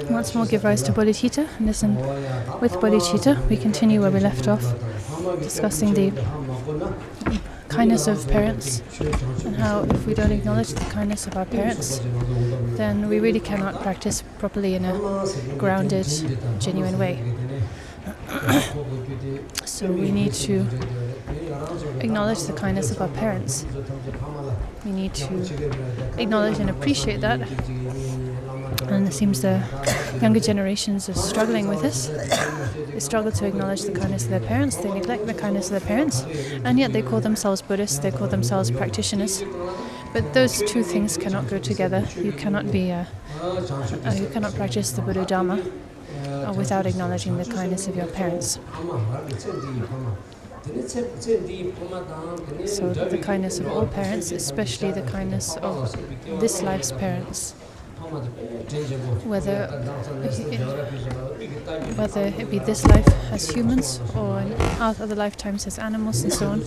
Once more give rise to bodhicitta. Listen, with bodhicitta we continue where we left off, discussing the kindness of parents and how if we don't acknowledge the kindness of our parents, then we really cannot practice properly in a grounded, genuine way. So we need to acknowledge the kindness of our parents. We need to acknowledge and appreciate that. And it seems the younger generations are struggling with this. They struggle to acknowledge the kindness of their parents, they neglect the kindness of their parents, and yet they call themselves Buddhists, they call themselves practitioners. But those two things cannot go together. You cannot practice the Buddha Dharma without acknowledging the kindness of your parents. So the kindness of all parents, especially the kindness of this life's parents, whether it be this life as humans or in other lifetimes as animals and so on.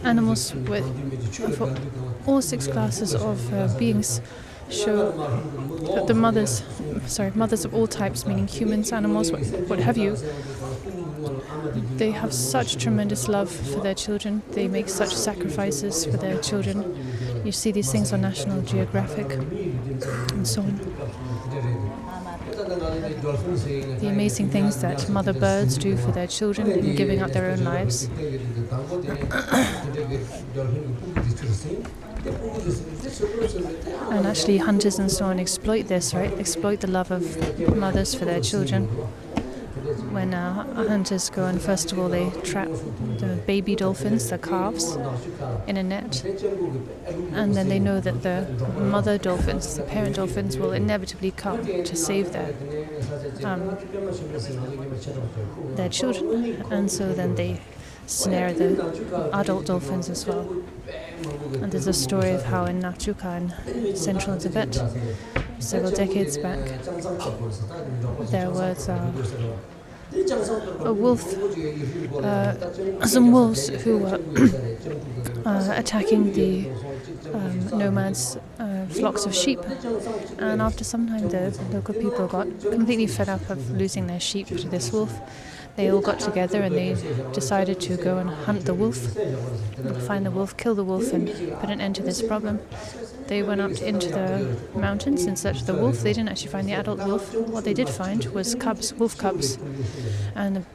Animals for all 6 classes of beings show that the mothers of all types, meaning humans, animals, what have you, they have such tremendous love for their children. They make such sacrifices for their children. You see these things on National Geographic and so on. The amazing things that mother birds do for their children in giving up their own lives. And actually hunters and so on exploit this, right? Exploit the love of mothers for their children. When hunters go and first of all they trap the baby dolphins, the calves, in a net, and then they know that the mother dolphins, the parent dolphins, will inevitably come to save their children, and so then they snare the adult dolphins as well. And there's a story of how in Nachuka in central Tibet, several decades back, there was a wolf, some wolves who were attacking the nomads' flocks of sheep, and after some time the local people got completely fed up of losing their sheep to this wolf. They all got together and they decided to go and hunt the wolf, find the wolf, kill the wolf, and put an end to this problem. They went up into the mountains in search of the wolf. They didn't actually find the adult wolf. What they did find was cubs, wolf cubs. And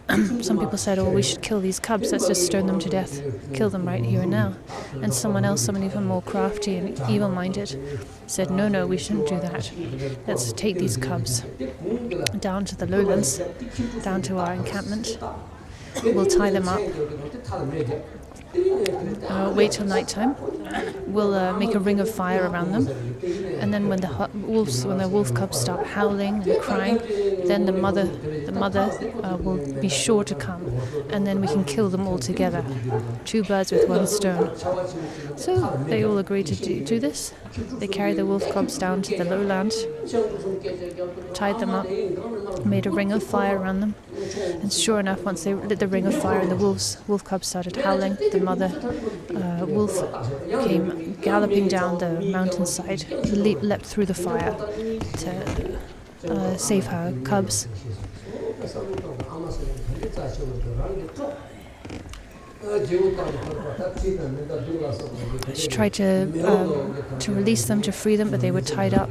some people said, oh, we should kill these cubs, let's just stone them to death, kill them right here and now. And someone even more crafty and evil-minded, said, no, we shouldn't do that. Let's take these cubs down to the lowlands, down to our encampment. We'll tie them up. Wait till nighttime. We'll make a ring of fire around them, and then when the wolf cubs start howling and crying, then the mother will be sure to come, and then we can kill them all together. 2 birds with 1 stone. So they all agreed to do this. They carried the wolf cubs down to the lowland, tied them up, made a ring of fire around them, and sure enough, once they lit the ring of fire and the wolf cubs started howling, the mother wolf came galloping down the mountainside, leapt through the fire to save her cubs. She tried to release them, to free them, but they were tied up.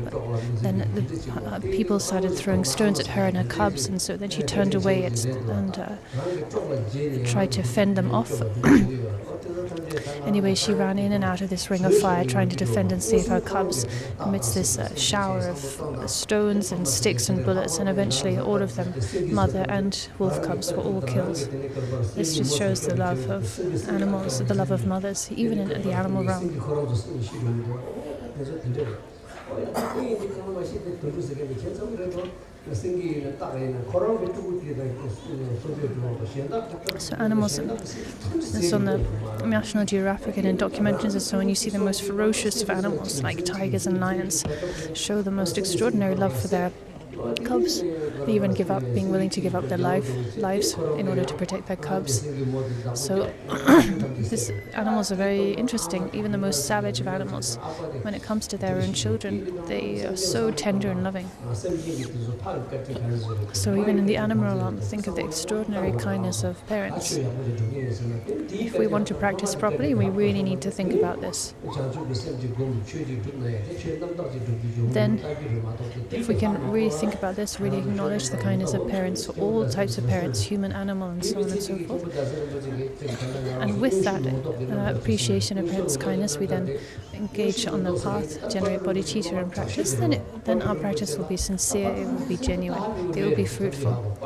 Then the people started throwing stones at her and her cubs, and so then she turned away and tried to fend them off. Anyway, she ran in and out of this ring of fire, trying to defend and save her cubs amidst this shower of stones and sticks and bullets, and eventually all of them, mother and wolf cubs, were all killed. This just shows the love of animals, the love of mothers, even in the animal realm. So animals, it's on the National Geographic and in documentaries and so on, you see the most ferocious of animals, like tigers and lions, show the most extraordinary love for their cubs. They even being willing to give up their lives in order to protect their cubs. So these animals are very interesting. Even the most savage of animals, when it comes to their own children, they are so tender and loving. So even in the animal realm, think of the extraordinary kindness of parents. If we want to practice properly, we really need to think about this. Then, if we can really think about this, really acknowledge the kindness of parents for all types of parents, human, animal, and so on and so forth. And with that appreciation of parents' kindness, we then engage on the path, generate bodhicitta and practice. Then our practice will be sincere, it will be genuine, it will be fruitful.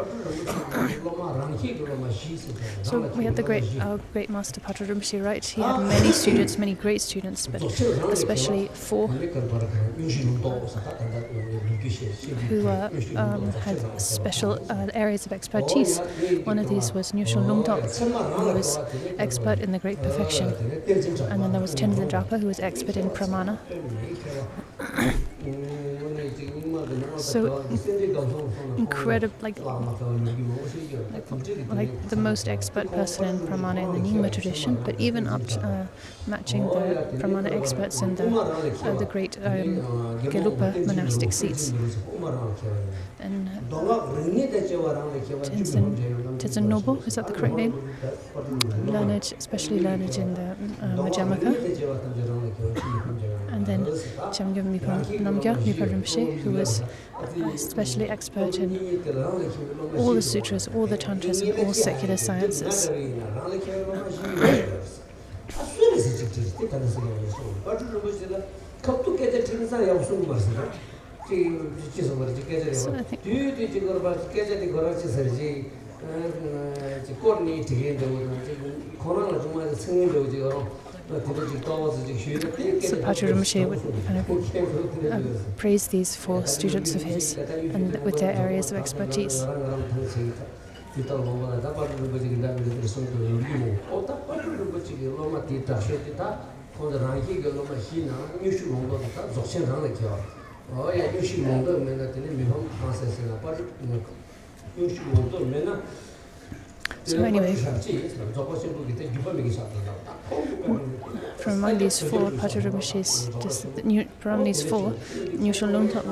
So we had our great master Patra Rinpoche, right? He had many students, many great students, but especially 4 who had special areas of expertise. One of these was Nyusho Lungtok, who was expert in the Great Perfection. And then there was Tenzin Drapa, who was expert in Pramana. So incredible, like the most expert person in Pramana in the Nyingma tradition, but even up to matching the Pramana experts in the great Gelupa monastic seats. And Tenzin Nobo, is that the correct name? Learned, especially learned in the Majamaka. And then Chamgyam Namgya Mipa Rinpoche, who was especially expert in all the sutras, all the tantras, and all secular sciences. So I think so Patra Rinpoche would kind of praise these 4 students of his and with their areas of expertise. So anyway, from among these 4 Patra Rinpoche's, from these 4, Nyusho Lungtok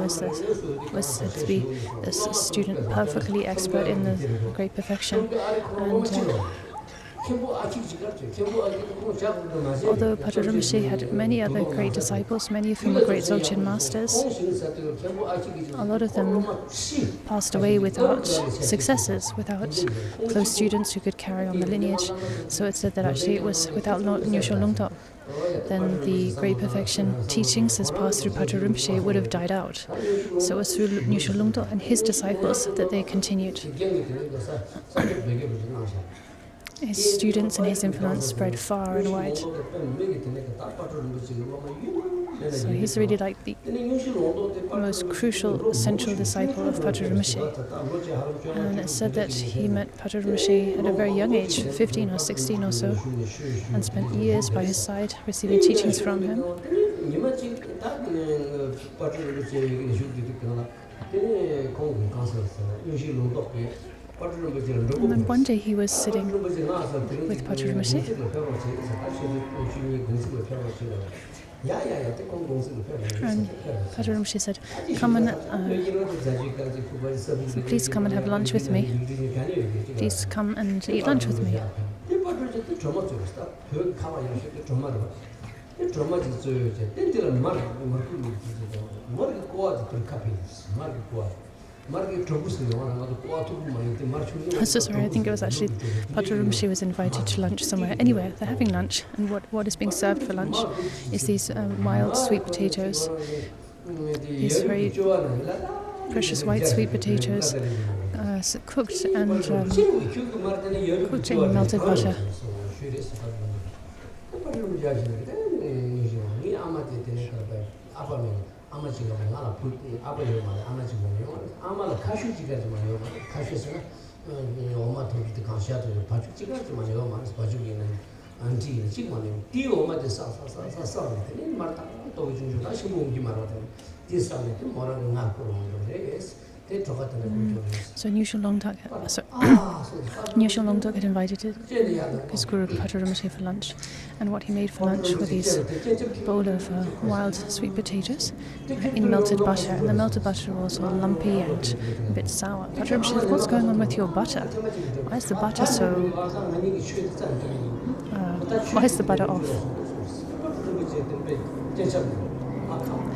was said to be a student perfectly expert in the Great Perfection. And although Patra Rinpoche had many other great disciples, many of whom were great Dzogchen masters, a lot of them passed away without successors, without close students who could carry on the lineage. So it said that actually it was without Nyusho Lungtok, then the Great Perfection teachings as passed through Patra Rinpoche would have died out. So it was through Nyusho Lungtok and his disciples that they continued. His students and his influence spread far and wide. So he's really like the most crucial, central disciple of Patra Rinpoche. And it's said that he met Patra Rinpoche at a very young age, 15 or 16 or so, and spent years by his side receiving teachings from him. And then one day he was sitting with Patra Rinpoche. And Patra Rinpoche said, please come and have lunch with me. Please come and eat lunch with me. So sorry, I think it was actually Patra Rinpoche was invited to lunch somewhere. Anyway, they're having lunch, and what is being served for lunch is these mild sweet potatoes, these very precious white sweet potatoes, cooked in melted butter. So Nyusho Longtok had invited his guru Pacharamshe for lunch, and what he made for lunch were these bowl of wild sweet potatoes in melted butter, and the melted butter was all lumpy and a bit sour. Pacharamshe said, "What's going on with your butter? Why is the butter why is the butter off?"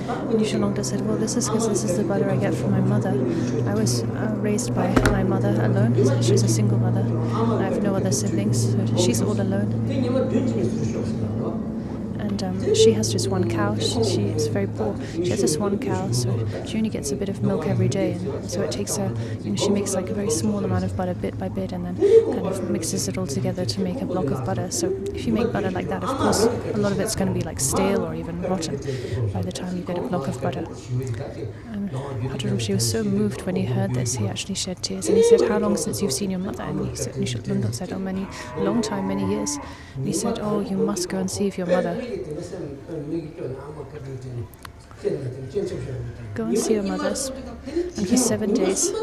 And Nyusho Longtok said, "Well, this is because this is the butter I get from my mother. I was raised by my mother alone. She's a single mother. I have no other siblings, so she's all alone. And she has just one cow. She is very poor. She has just one cow, so she only gets a bit of milk every day. And so it takes her, she makes like a very small amount of butter bit by bit and then kind of mixes it all together to make a block of butter. So if you make butter like that, of course, a lot of it's going to be like stale or even rotten by the time you get a block of butter." And Pacharamshe was so moved when he heard this, he actually shed tears. And he said, "How long since you've seen your mother?" And Nyusho Longtok said, "Oh, long time, many years." And he said, "Oh, you must go and see if your mother. Go and see your mother, and for 7 days." So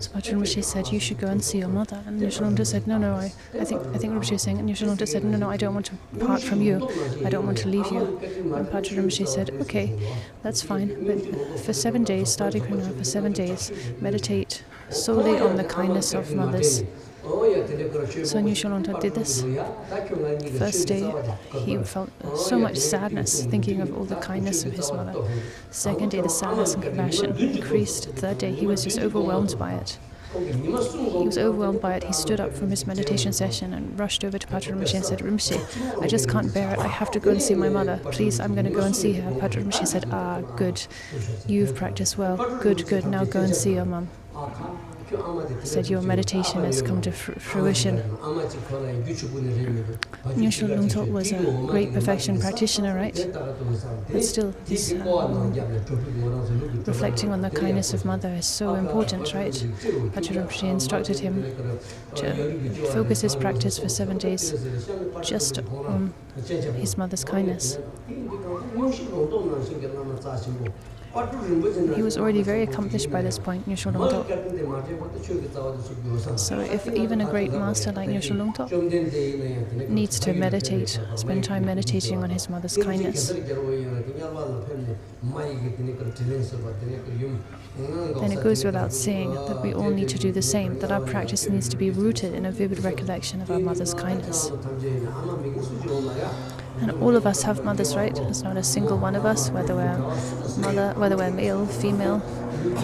Pacharamshe said, "You should go and see your mother." And Nyusho Longtok said, "No, I think Rinpoche was saying," and Nyusho Longtok said, No, I don't want to part from you. I don't want to leave you." And Pacharamshe said, "Okay, that's fine, but for 7 days, starting from now, for 7 days, meditate solely on the kindness of mothers." So Nyusho Longtok did this. First day, he felt so much sadness thinking of all the kindness of his mother. Second day, the sadness and compassion increased. Third day, he was just overwhelmed by it. He stood up from his meditation session and rushed over to Pacharamshe and said, "Rinpoche, I just can't bear it. I have to go and see my mother. Please, I'm going to go and see her." Pacharamshe said, "Good. Nyu've practiced well. Good. Now go and see your mum." Said, "Your meditation has come to fruition." Nyusho Longtok was a great perfection practitioner, right? But still, this reflecting on the kindness of mother is so important, right? Pacharamshe instructed him to focus his practice for 7 days just on his mother's kindness. He was already very accomplished by this point, Nyusho Longtok. So if even a great master like Nyusho Longtok needs to meditate, spend time meditating on his mother's kindness, then it goes without saying that we all need to do the same, that our practice needs to be rooted in a vivid recollection of our mother's kindness. And all of us have mothers, right? There's not a single one of us, whether we're male, female,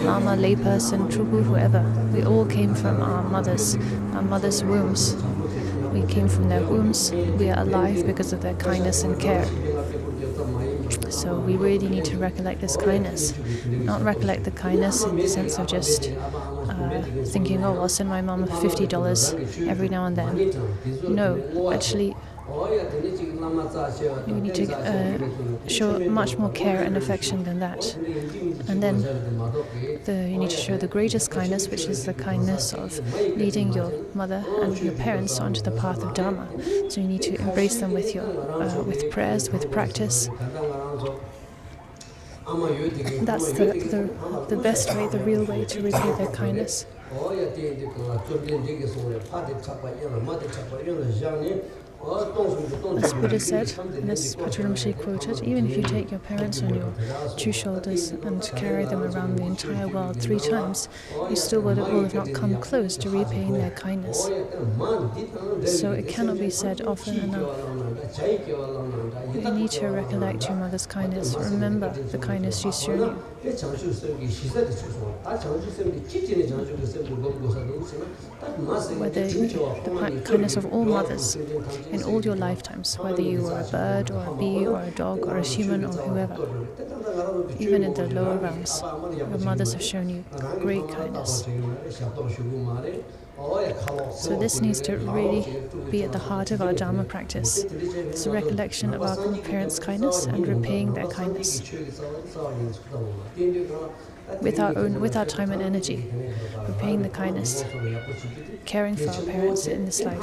lama, layperson, truku, whoever. We all came from our mother's wombs. We came from their wombs. We are alive because of their kindness and care. So we really need to recollect this kindness. Not recollect the kindness in the sense of just thinking, "Oh, I'll send my mom $50 every now and then." No, actually, you need to show much more care and affection than that. And then you need to show the greatest kindness, which is the kindness of leading your mother and your parents onto the path of Dharma. So you need to embrace them with prayers, with practice. That's the best way, the real way to repay their kindness. As Buddha said, and as Pacharamshe quoted, even if you take your parents on your 2 shoulders and carry them around the entire world 3 times, you still will have not come close to repaying their kindness. So it cannot be said often enough. You need to recollect your mother's kindness. Remember the kindness she's shown you. Whether the kindness of all mothers in all your lifetimes, whether you were a bird or a bee or a dog or a human or whoever, even in the lower realms, your mothers have shown you great kindness. So this needs to really be at the heart of our Dharma practice. It's a recollection of our parents' kindness and repaying their kindness. with our time and energy, repaying the kindness, caring for our parents in this life,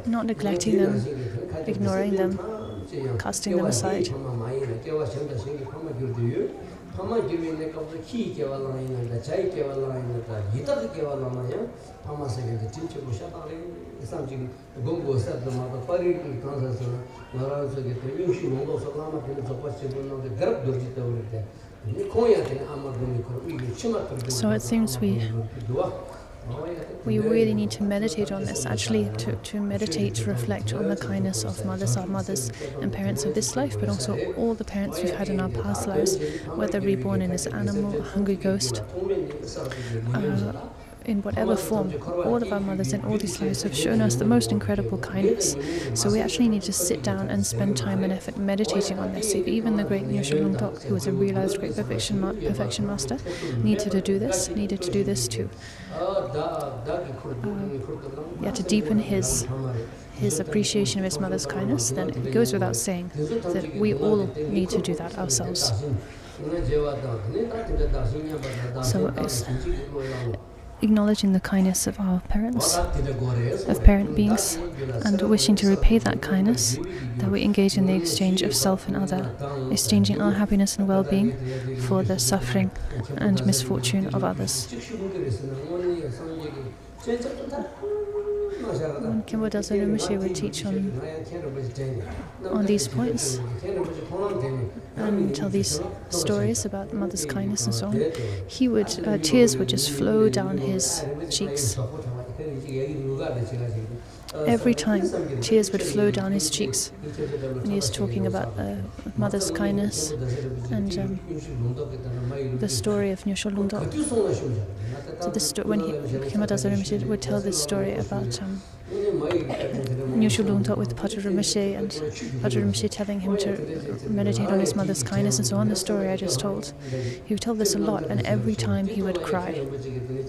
not neglecting them, ignoring them, casting them aside. So it seems we really need to meditate on this, actually to meditate, to reflect on the kindness of our mothers and parents of this life, but also all the parents we've had in our past lives, whether reborn in this animal, a hungry ghost, in whatever form. All of our mothers in all these lives have shown us the most incredible kindness. So we actually need to sit down and spend time and effort meditating on this. If even the great Ngondro, who was a realized great perfection master, needed to do this too. To deepen his appreciation of his mother's kindness, then it goes without saying that we all need to do that ourselves. So it's acknowledging the kindness of our parents, of parent beings, and wishing to repay that kindness, that we engage in the exchange of self and other, exchanging our happiness and well-being for the suffering and misfortune of others. When Khenpo Daso Rinpoche would teach on these points and tell these stories about mother's kindness and so on, tears would just flow down his cheeks. Every time, tears would flow down his cheeks when he was talking about mother's kindness and the story of Nyosho Lungdo. So when Khenpo Daso Rinpoche would tell this story about Nyosho Lungdo with Patrul Rinpoche, and Patrul Rinpoche telling him to meditate on his mother's kindness and so on, the story I just told. He would tell this a lot, and every time he would cry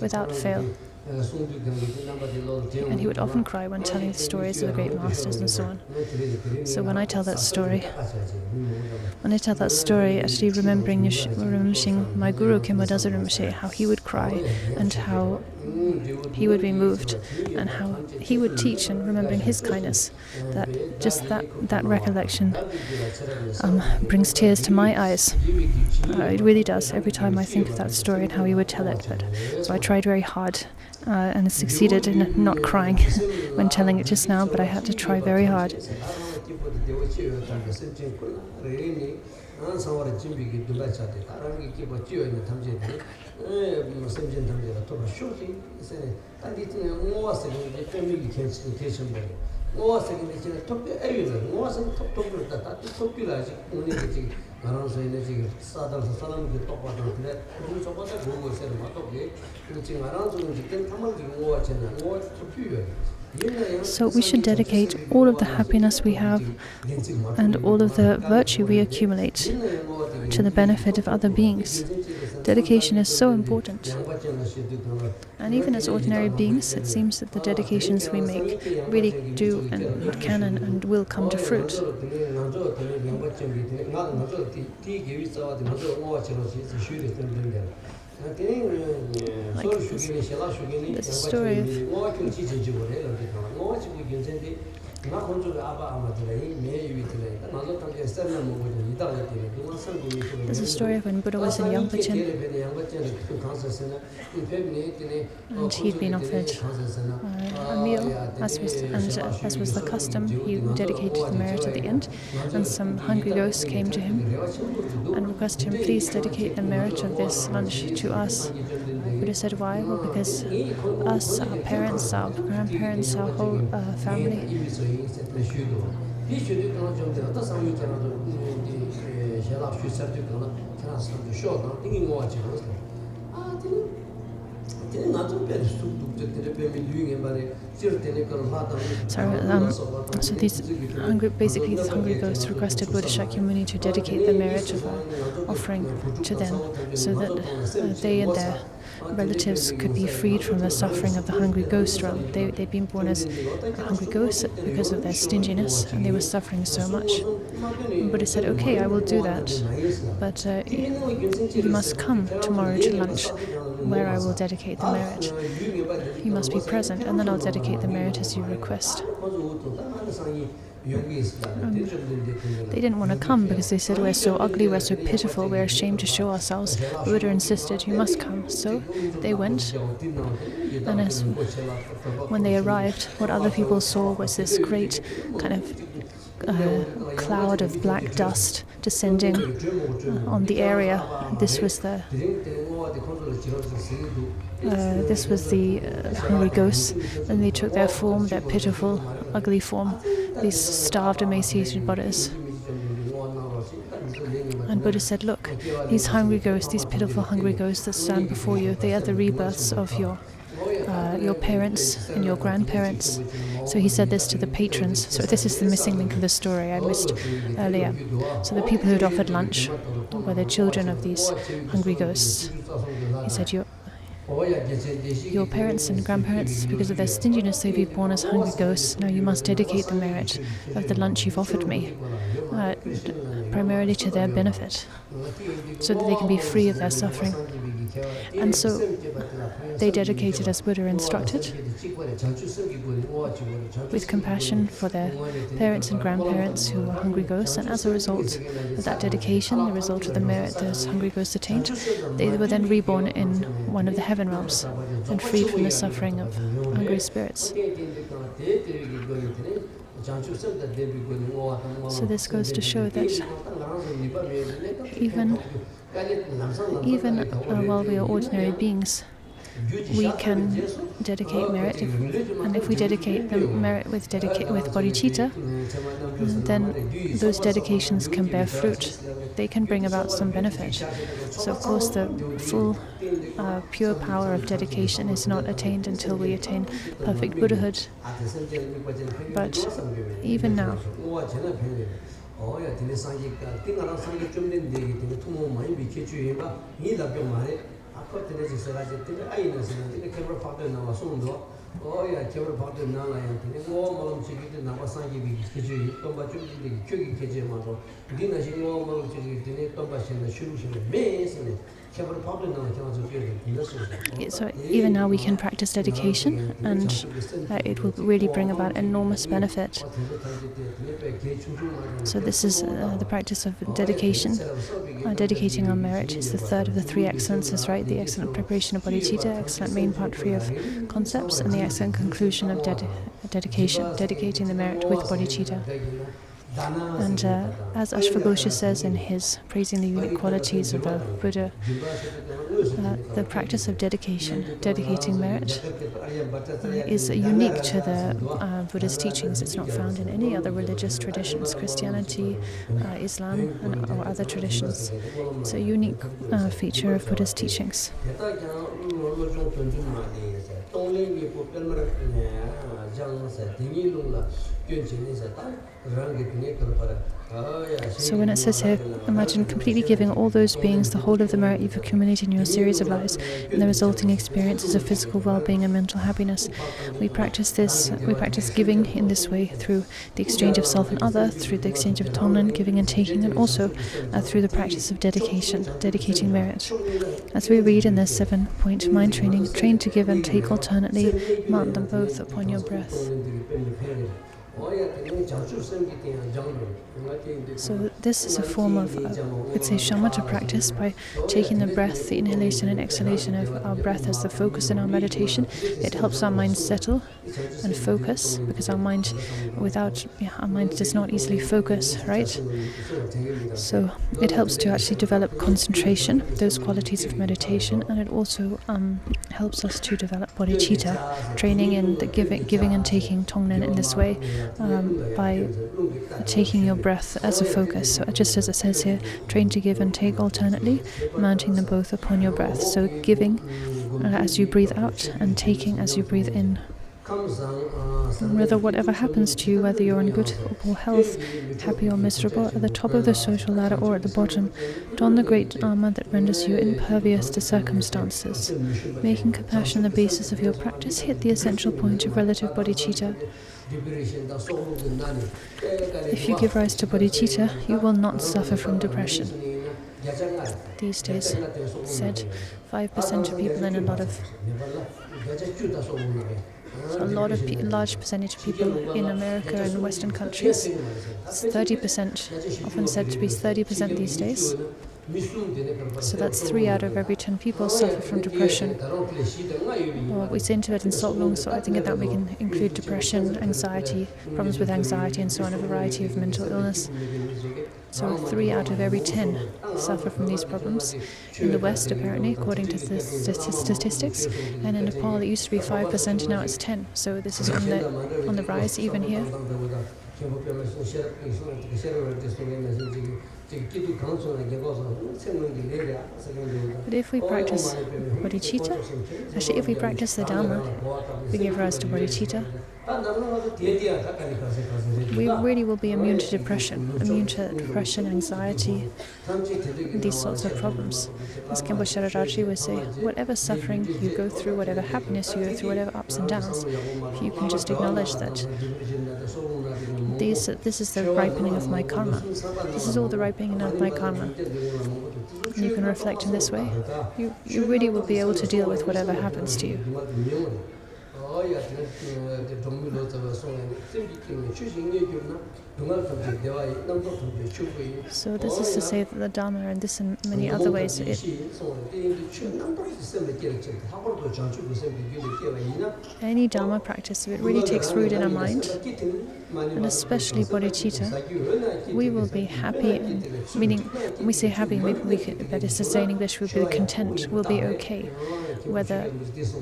without fail. And he would often cry when telling the stories of the great masters and so on. So when I tell that story, actually remembering my guru Khenpo Daso Rinpoche, how he would cry and how he would be moved and how he would teach, and remembering his kindness, that recollection brings tears to my eyes. It really does every time I think of that story and how he would tell it. So I tried very hard and succeeded in not crying when telling it just now, but I had to try very hard. So we should dedicate all of the happiness we have and all of the virtue we accumulate to the benefit of other beings. Dedication is so important. And even as ordinary beings, it seems that the dedications we make really do and can and will come to fruit. Like this story of there's a story of when Buddha was in Yangpachen and he'd been offered a meal, as was the custom. He dedicated the merit at the end, and some hungry ghosts came to him and requested him, please dedicate the merit of this lunch to us. Buddha said, why? Well, because us, our parents, our grandparents, our whole family, So this hungry ghosts requested Buddha Shakyamuni to dedicate the merit of offering to them, so that they and their relatives could be freed from the suffering of the hungry ghost realm. They'd been born as hungry ghosts because of their stinginess, and they were suffering so much. And Buddha said, okay, I will do that, but you must come tomorrow to lunch, where I will dedicate the merit. You must be present, and then I'll dedicate the merit as you request. They didn't want to come because they said, we're so ugly, we're so pitiful, we're ashamed to show ourselves. Buddha insisted, you must come. So they went, and when they arrived, what other people saw was this great kind of cloud of black dust descending on the area. This was the hungry ghosts, and they took their form, their pitiful, ugly form, these starved, emaciated bodies. And Buddha said, look, these hungry ghosts, these pitiful hungry ghosts that stand before you, they are the rebirths of your parents and your grandparents. So he said this to the patrons. So this is the missing link of the story I missed earlier. So the people who had offered lunch were the children of these hungry ghosts. He said, your parents and grandparents, because of their stinginess, they've been born as hungry ghosts. Now you must dedicate the merit of the lunch you've offered me, primarily to their benefit, so that they can be free of their suffering. And so they dedicated as Buddha instructed, with compassion for their parents and grandparents who were hungry ghosts. And as a result of that dedication, the result of the merit those hungry ghosts attained, they were then reborn in one of the heaven realms and freed from the suffering of hungry spirits. So this goes to show that even while we are ordinary beings, we can dedicate merit, and if we dedicate the merit with bodhicitta, then those dedications can bear fruit. They can bring about some benefit. So of course the full pure power of dedication is not attained until we attain perfect Buddhahood. But even now, so even now we can practice dedication, and it will really bring about enormous benefit. So this is the practice of dedication. Dedicating our merit is the third of the three excellences, right? The excellent preparation of bodhicitta, excellent main part free of concepts, and the excellent conclusion of dedication, dedicating the merit with bodhicitta. And as Ashvaghosha says in his praising the unique qualities of the Buddha, the practice of dedicating merit, is unique to the Buddha's teachings. It's not found in any other religious traditions, Christianity, Islam, or other traditions. It's a unique feature of Buddha's teachings. So when it says here, imagine completely giving all those beings the whole of the merit you've accumulated in your series of lives, and the resulting experiences of physical well-being and mental happiness. We practice giving in this way through the exchange of self and other, through the exchange of atonement, giving and taking, and also through the practice of dedicating merit. As we read in this 7-point mind training, train to give and take alternately, mount them both upon your breath. So this is a form of, it's a shamatha practice. By taking the breath, the inhalation and exhalation of our breath as the focus in our meditation, it helps our mind settle and focus, because our mind does not easily focus, right? So it helps to actually develop concentration, those qualities of meditation, and it also helps us to develop bodhicitta, training in the giving and taking tonglen in this way, by taking your breath as a focus. So just as it says here, train to give and take alternately, mounting them both upon your breath. So giving as you breathe out and taking as you breathe in. Whether whatever happens to you, whether you're in good or poor health, happy or miserable, at the top of the social ladder or at the bottom, don the great armor that renders you impervious to circumstances. Making compassion the basis of your practice, hit the essential point of relative bodhicitta. If you give rise to bodhicitta, you will not suffer from depression. These days, said 5% of people in a large percentage of people in America and Western countries. It's 30%, often said to be 30% these days. So that's 3 out of every 10 people suffer from depression. Or we say in Tibetan Sotlung, so I think in that we can include depression, anxiety, problems with anxiety, and so on, a variety of mental illness. So 3 out of every 10 suffer from these problems. In the West, apparently, according to the statistics, and in Nepal it used to be 5%, now it's 10. So this is on the rise even here. But if we practice bodhicitta, actually if we practice the Dhamma, we give rise to bodhicitta, we really will be immune to depression, anxiety, these sorts of problems. As Khenpo Shararaji would say, whatever suffering you go through, whatever happiness you go through, whatever ups and downs, if you can just acknowledge that this is the ripening of my karma. This is all the ripening of my karma. And you can reflect in this way. You really will be able to deal with whatever happens to you. So this is to say that the Dhamma, and this in many other ways, any Dhamma practice, if it really takes root in our mind, and especially bodhicitta, we will be happy. Meaning, when we say happy, maybe we could better say in English, we'll be content, we'll be okay. Whether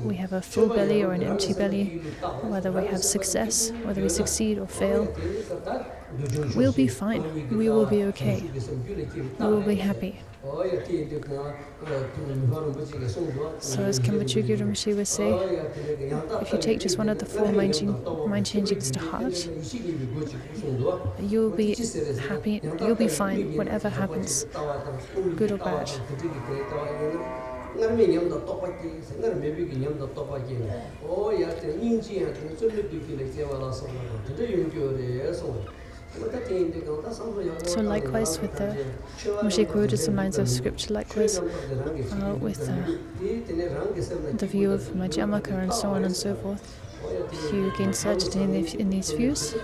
we have a full belly or an empty belly, whether we have success, whether we succeed or fail, we'll be fine. We will be okay. We will be happy. So as Khenpo Chögyö Rinpoche would say, if you take just one of the 4 mind changings to heart, you'll be happy, you'll be fine, whatever happens, good or bad. So likewise with the Moshe quoted some lines of scripture, likewise with the view of Madhyamaka and so on and so forth. If you gain certainty in these views,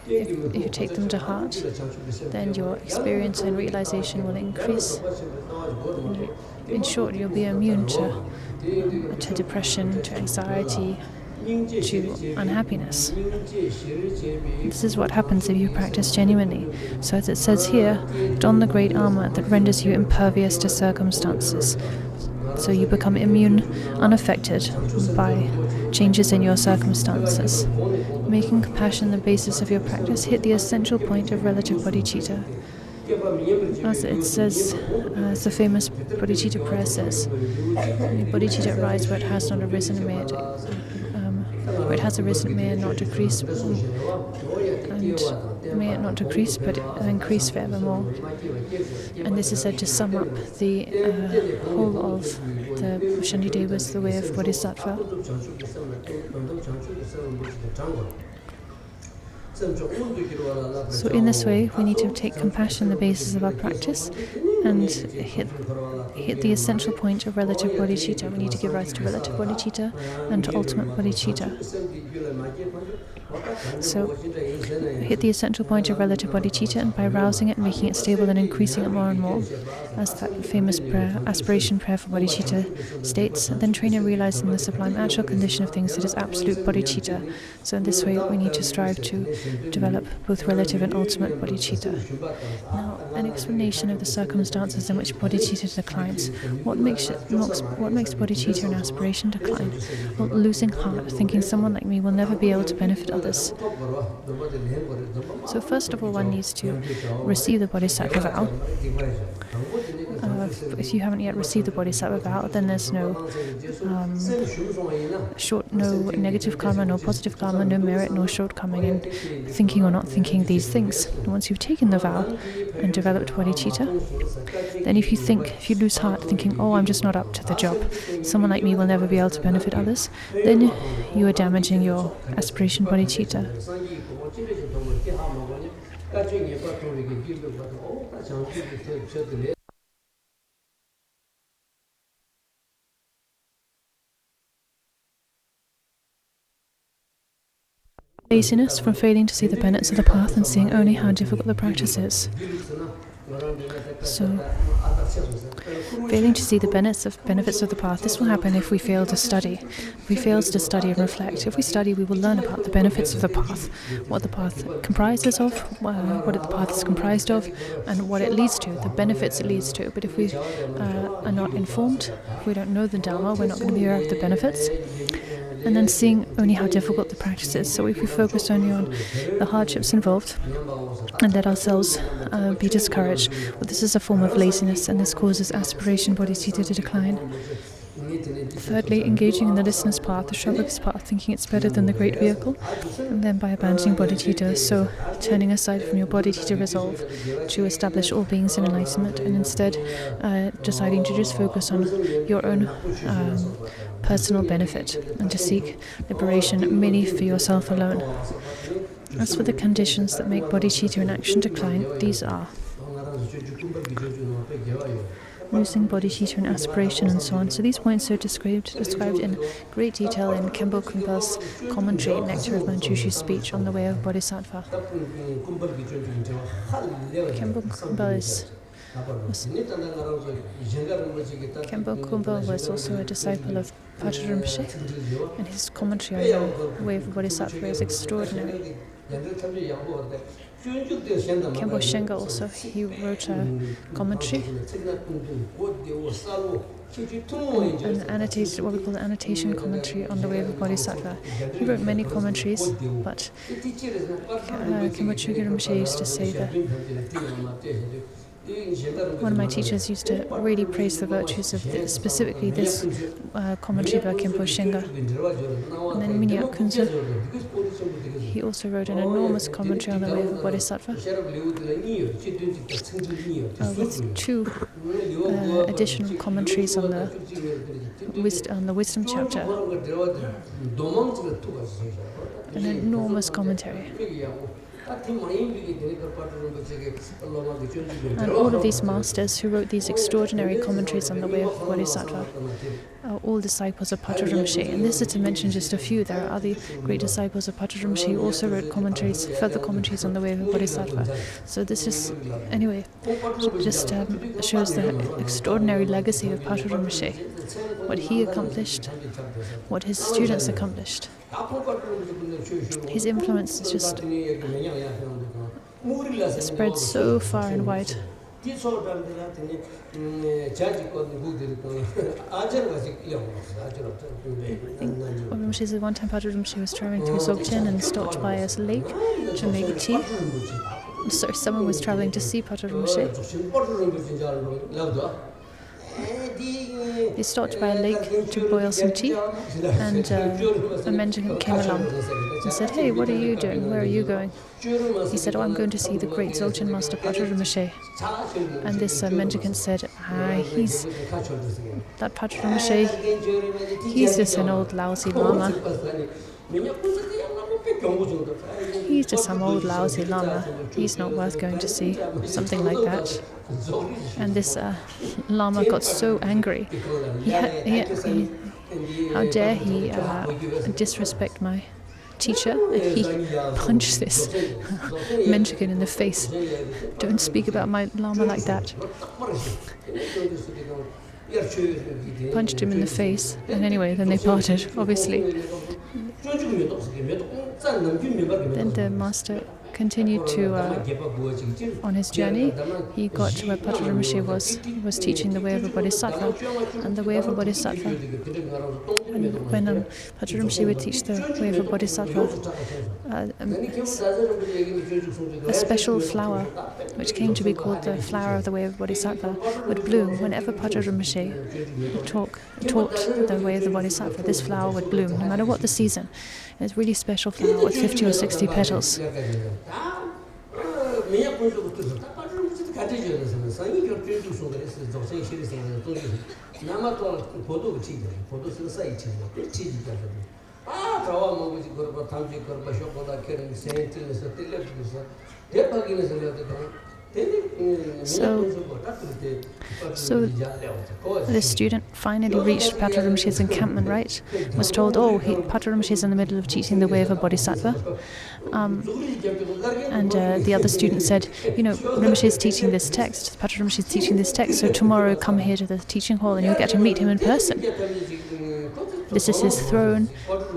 if you take them to heart, then your experience and realization will increase. In short, you'll be immune to depression, to anxiety, to unhappiness. This is what happens if you practice genuinely. So as it says here, don the great armor that renders you impervious to circumstances. So you become immune, unaffected by changes in your circumstances. Making compassion the basis of your practice, hit the essential point of relative bodhicitta. As it says, as the famous bodhicitta prayer says, bodhicitta rise where it has not arisen, may it where it has arisen, may it not decrease, and may it not decrease, but increase forevermore. And this is said to sum up the whole of the Shandidevas, the way of Bodhisattva. So in this way, we need to take compassion the basis of our practice and hit the essential point of relative bodhicitta. We need to give rise to relative bodhicitta and to ultimate bodhicitta. So hit the essential point of relative bodhicitta, and by rousing it and making it stable and increasing it more and more, as that famous prayer, aspiration prayer for bodhicitta states, then train in realizing the sublime actual condition of things that is absolute bodhicitta. So in this way we need to strive to develop both relative and ultimate bodhicitta. Now, an explanation of the circumstances in which bodhicitta declines. What makes bodhicitta an aspiration decline? Well, losing heart, thinking someone like me will never be able to benefit others. So first of all, one needs to receive the bodhisattva vow. if you haven't yet received the Bodhisattva vow, then there's no negative karma, no positive karma, no merit, no shortcoming in thinking or not thinking these things. And once you've taken the vow and developed bodhicitta, then if you lose heart thinking, oh, I'm just not up to the job, someone like me will never be able to benefit others, then you are damaging your aspiration bodhicitta. Laziness, from failing to see the benefits of the path and seeing only how difficult the practice is. So, failing to see the benefits of the path, this will happen if we fail to study. If we fail to study and reflect. If we study, we will learn about the benefits of the path, what the path comprises of, what the path is comprised of, and what it leads to, the benefits it leads to. But if we are not informed, if we don't know the Dharma, we're not going to be aware of the benefits. And then seeing only how difficult the practice is. So if we focus only on the hardships involved and let ourselves be discouraged, well, this is a form of laziness, and this causes aspiration bodhicitta to decline. Thirdly, engaging in the listener's path, the Shravaka's path, thinking it's better than the great vehicle, and then by abandoning bodhicitta, so turning aside from your bodhicitta resolve to establish all beings in enlightenment, and instead deciding to just focus on your own personal benefit and to seek liberation merely for yourself alone. As for the conditions that make bodhicitta in action decline, these are losing bodhicitta and aspiration and so on. So these points are described in great detail in Khenpo Kumbhal's commentary, Nectar of Manjushu's speech on the way of Bodhisattva. Khenpo Kumbhal was also a disciple of Pacha Rinpoche, and his commentary on the way of a Bodhisattva is extraordinary. Khenpo Shenga also, he wrote a commentary, an annotated, what we call the annotation commentary on the way of a Bodhisattva. He wrote many commentaries, but Khenpo Chögyal Rinpoche used to say that one of my teachers used to really praise the virtues of specifically this commentary by Khenpo Shenga. And then Minyak Kunzu, he also wrote an enormous commentary on the way of a Bodhisattva with two additional commentaries on the wisdom chapter. An enormous commentary. And all of these masters who wrote these extraordinary commentaries on the way of Bodhisattva are all disciples of Pacha Rinpoche. And this is to mention just a few. There are other great disciples of Pacha Rinpoche who also wrote further commentaries on the way of Bodhisattva. So this is, anyway, just shows the extraordinary legacy of Pacha Rinpoche, what he accomplished, what his students accomplished. His influence is just spread so far and wide. Rinpoche said one time Pacha Rinpoche was traveling through Dzogchen and stopped by a lake to make tea. So someone was traveling to see Pacha Rinpoche. They stopped by a lake to boil some tea, and a mendicant came along and said, "Hey, what are you doing? Where are you going?" He said, "Oh, I'm going to see the great Dzogchen master Pacha Rinpoche." And this mendicant said, that Pacha Rinpoche, he's just an old lousy lama. He's just some old lousy lama. He's not worth going to see. Something like that. And this lama got so angry. How dare he disrespect my teacher? And he punched this mendicant in the face. Don't speak about my lama like that. Punched him in the face. And anyway, then they parted, obviously. Then the master continued to on his journey. He got to where Patrul Rinpoche was teaching the way of a bodhisattva, and the way of a bodhisattva. When Patrul Rinpoche would teach the way of a bodhisattva, a special flower, which came to be called the flower of the way of bodhisattva, would bloom whenever Patrul Rinpoche taught the way of the bodhisattva. This flower would bloom no matter what the season. It's a really special flower with 50 or 60 petals. So the student finally reached Patrul Rinpoche's encampment, right? Was told, Patrul Rinpoche is in the middle of teaching the way of a bodhisattva. And the other student said, Rinpoche is teaching this text, Patrul Rinpoche is teaching this text, so tomorrow come here to the teaching hall and you'll get to meet him in person. This is his throne,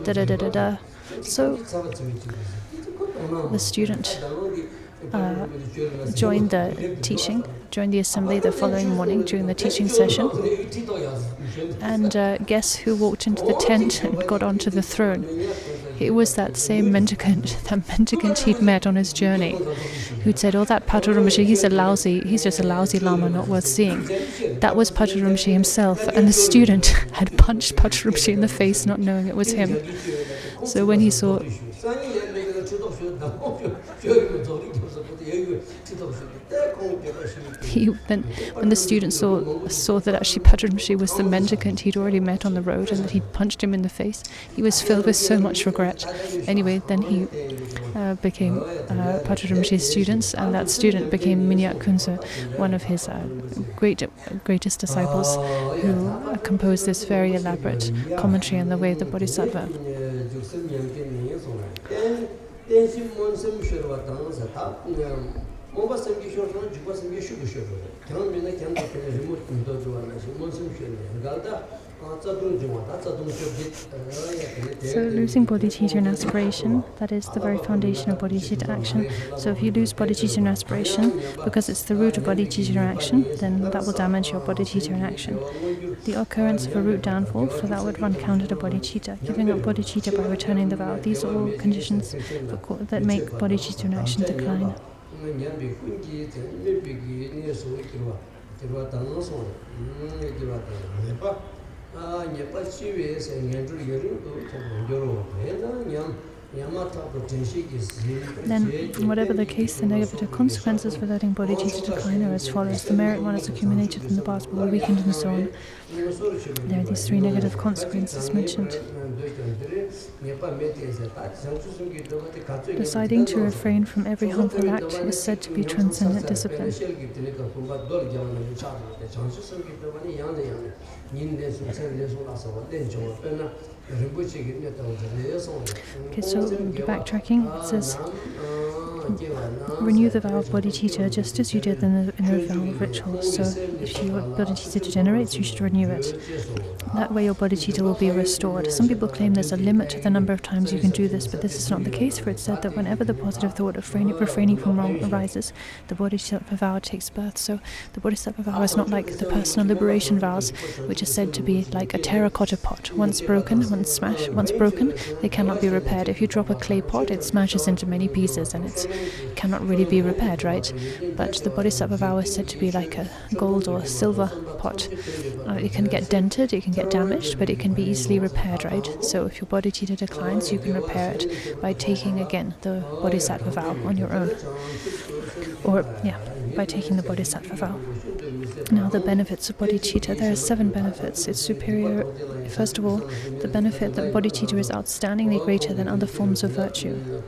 da-da-da-da-da. So the student joined the teaching, joined the assembly the following morning during the teaching session. And guess who walked into the tent and got onto the throne? It was that same mendicant he'd met on his journey, who'd said, that Patrul Rinpoche, he's just a lousy lama, not worth seeing. That was Patrul Rinpoche himself, and the student had punched Patrul Rinpoche in the face, not knowing it was him. So when he saw when the student saw that actually Patrul Rinpoche was the mendicant he'd already met on the road and that he'd punched him in the face, he was filled with so much regret. Anyway, then he became Patrul Rinpoche's students, and that student became Minyak Kunze, one of his greatest disciples, who composed this very elaborate commentary on the way of the Bodhisattva. So losing bodhicitta and aspiration, that is the very foundation of bodhicitta action. So if you lose bodhicitta and aspiration, because it's the root of bodhicitta action, then that will damage your bodhicitta and action. The occurrence of a root downfall, so that would run counter to bodhicitta. Giving up bodhicitta by returning the vow, these are all conditions that make bodhicitta and action decline. Then, whatever the case, the negative consequences for letting bodhicitta decline are as follows. The merit one is accumulated in the past will be weakened and so on. There are these three negative consequences mentioned. Deciding to refrain from every harmful act is said to be transcendent discipline. Okay, so backtracking, it says, renew the vow of bodhicitta just as you did in the vow of ritual. So if your bodhicitta degenerates, you should renew it. That way your bodhicitta will be restored. Some people claim there's a limit to the number of times you can do this, but this is not the case, for it's said that whenever the positive thought of refraining from wrong arises, the bodhisattva vow takes birth. So the bodhisattva vow is not like the personal liberation vows, which is said to be like a terracotta pot. Once broken, they cannot be repaired. If you drop a clay pot, it smashes into many pieces and it cannot really be repaired, right? But the bodhisattva vow is said to be like a gold or silver pot. It can get dented, it can get damaged, but it can be easily repaired, right? So if your bodhicitta declines, you can repair it by taking again the bodhisattva vow on your own. By taking the bodhisattva vow. Now the benefits of bodhicitta, there are 7 benefits. It's superior. First of all, the benefit that bodhicitta is outstandingly greater than other forms of virtue.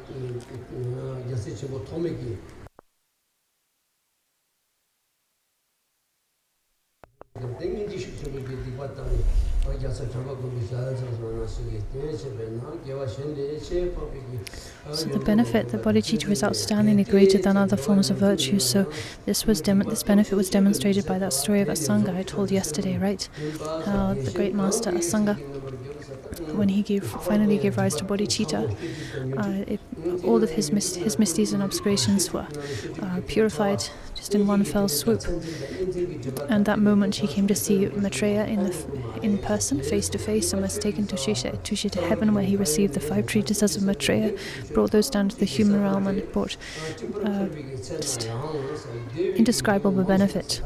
So the benefit that bodhicitta is outstandingly greater than other forms of virtue. So this benefit was demonstrated by that story of Asanga I told yesterday, right? How the great master Asanga when he finally gave rise to bodhicitta, all of his misties and obscurations were purified just in one fell swoop. And that moment he came to see Maitreya in person, face to face, and was taken to Tushi to heaven, where he received the 5 treatises of Maitreya, brought those down to the human realm, and brought just indescribable benefit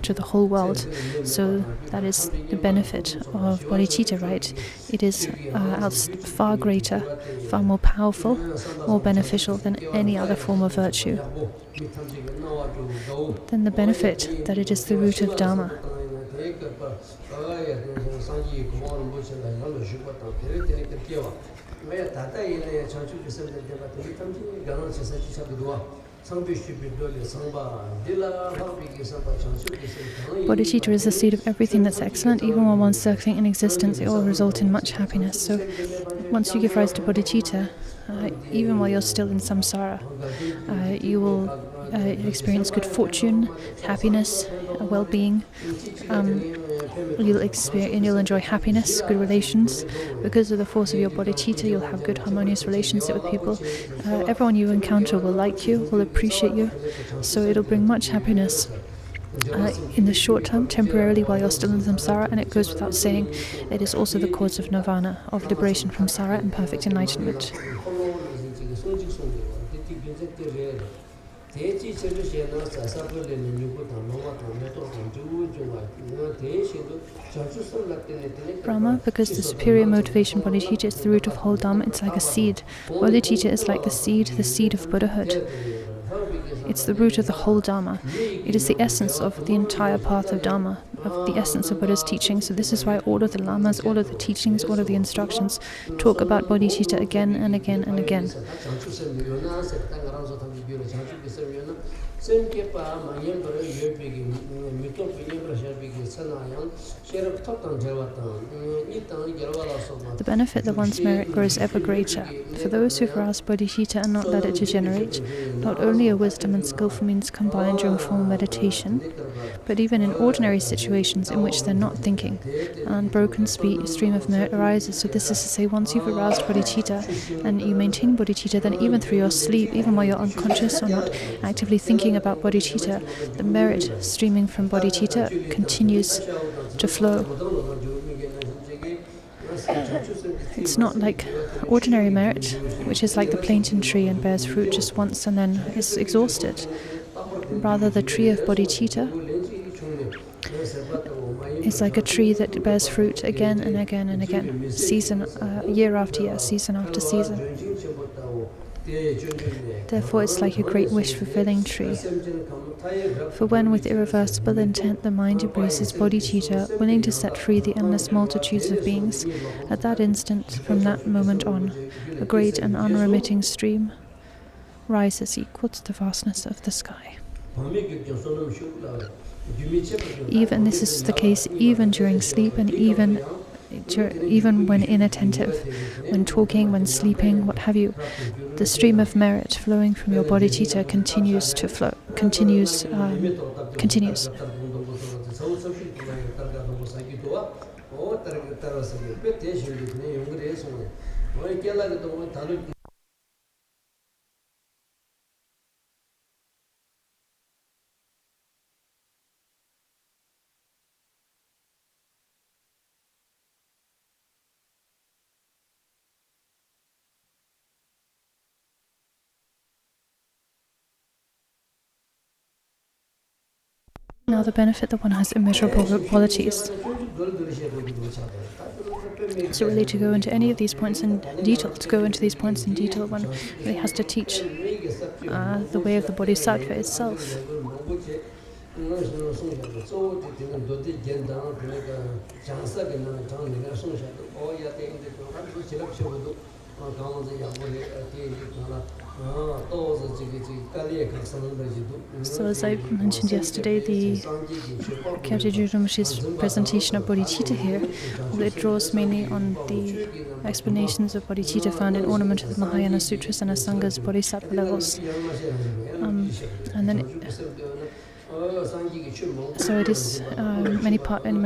to the whole world. So that is the benefit of bodhicitta, right? It is far greater, far more powerful, more beneficial than any other form of virtue. Then the benefit that it is the root of Dharma. Bodhicitta is the seed of everything that's excellent. Even while one's circling in existence, it will result in much happiness. So once you give rise to bodhicitta, even while you're still in samsara, you will experience good fortune, happiness, well-being. You'll enjoy happiness, good relations. Because of the force of your bodhicitta, you'll have good harmonious relationship with people. Everyone you encounter will like you, will appreciate you. So it'll bring much happiness in the short term, temporarily, while you're still in samsara. And it goes without saying, it is also the cause of nirvana, of liberation from samsara and perfect enlightenment. Brahma, because the superior motivation bodhicitta is the root of whole Dharma, it's like a seed. Bodhicitta is like the seed of Buddhahood. It's the root of the whole Dharma. It is the essence of the entire path of Dharma, of the essence of Buddha's teaching. So this is why all of the lamas, all of the teachings, all of the instructions talk about bodhicitta again and again and again. The benefit that one's merit grows ever greater. For those who've aroused bodhicitta and not let it degenerate, not only are wisdom and skillful means combined during formal meditation, but even in ordinary situations in which they're not thinking, an unbroken stream of merit arises. So this is to say, once you've aroused bodhicitta and you maintain bodhicitta, then even through your sleep, even while you're unconscious or not actively thinking about bodhicitta, the merit streaming from bodhicitta continues to flow. It's not like ordinary merit, which is like the plantain tree and bears fruit just once and then is exhausted. Rather, the tree of bodhicitta is like a tree that bears fruit again and again and again, year after year, season after season. Therefore, it's like a great wish-fulfilling tree. For when, with irreversible intent, the mind embraces bodhicitta, willing to set free the endless multitudes of beings, at that instant, from that moment on, a great and unremitting stream rises equal to the vastness of the sky. Even this is the case even during sleep, and even when inattentive, when talking, when sleeping, what have you. The stream of merit flowing from your bodhicitta continues to flow, continues. Now the benefit that one has immeasurable qualities. So really to go into any of these points in detail, one really has to teach the way of the bodhisattva itself. So as I mentioned yesterday, the Kyabje Rinpoche's presentation of bodhicitta here, it draws mainly on the explanations of bodhicitta found in Ornament of the Mahayana Sutras and Asanga's bodhisattva levels. And then So it is in many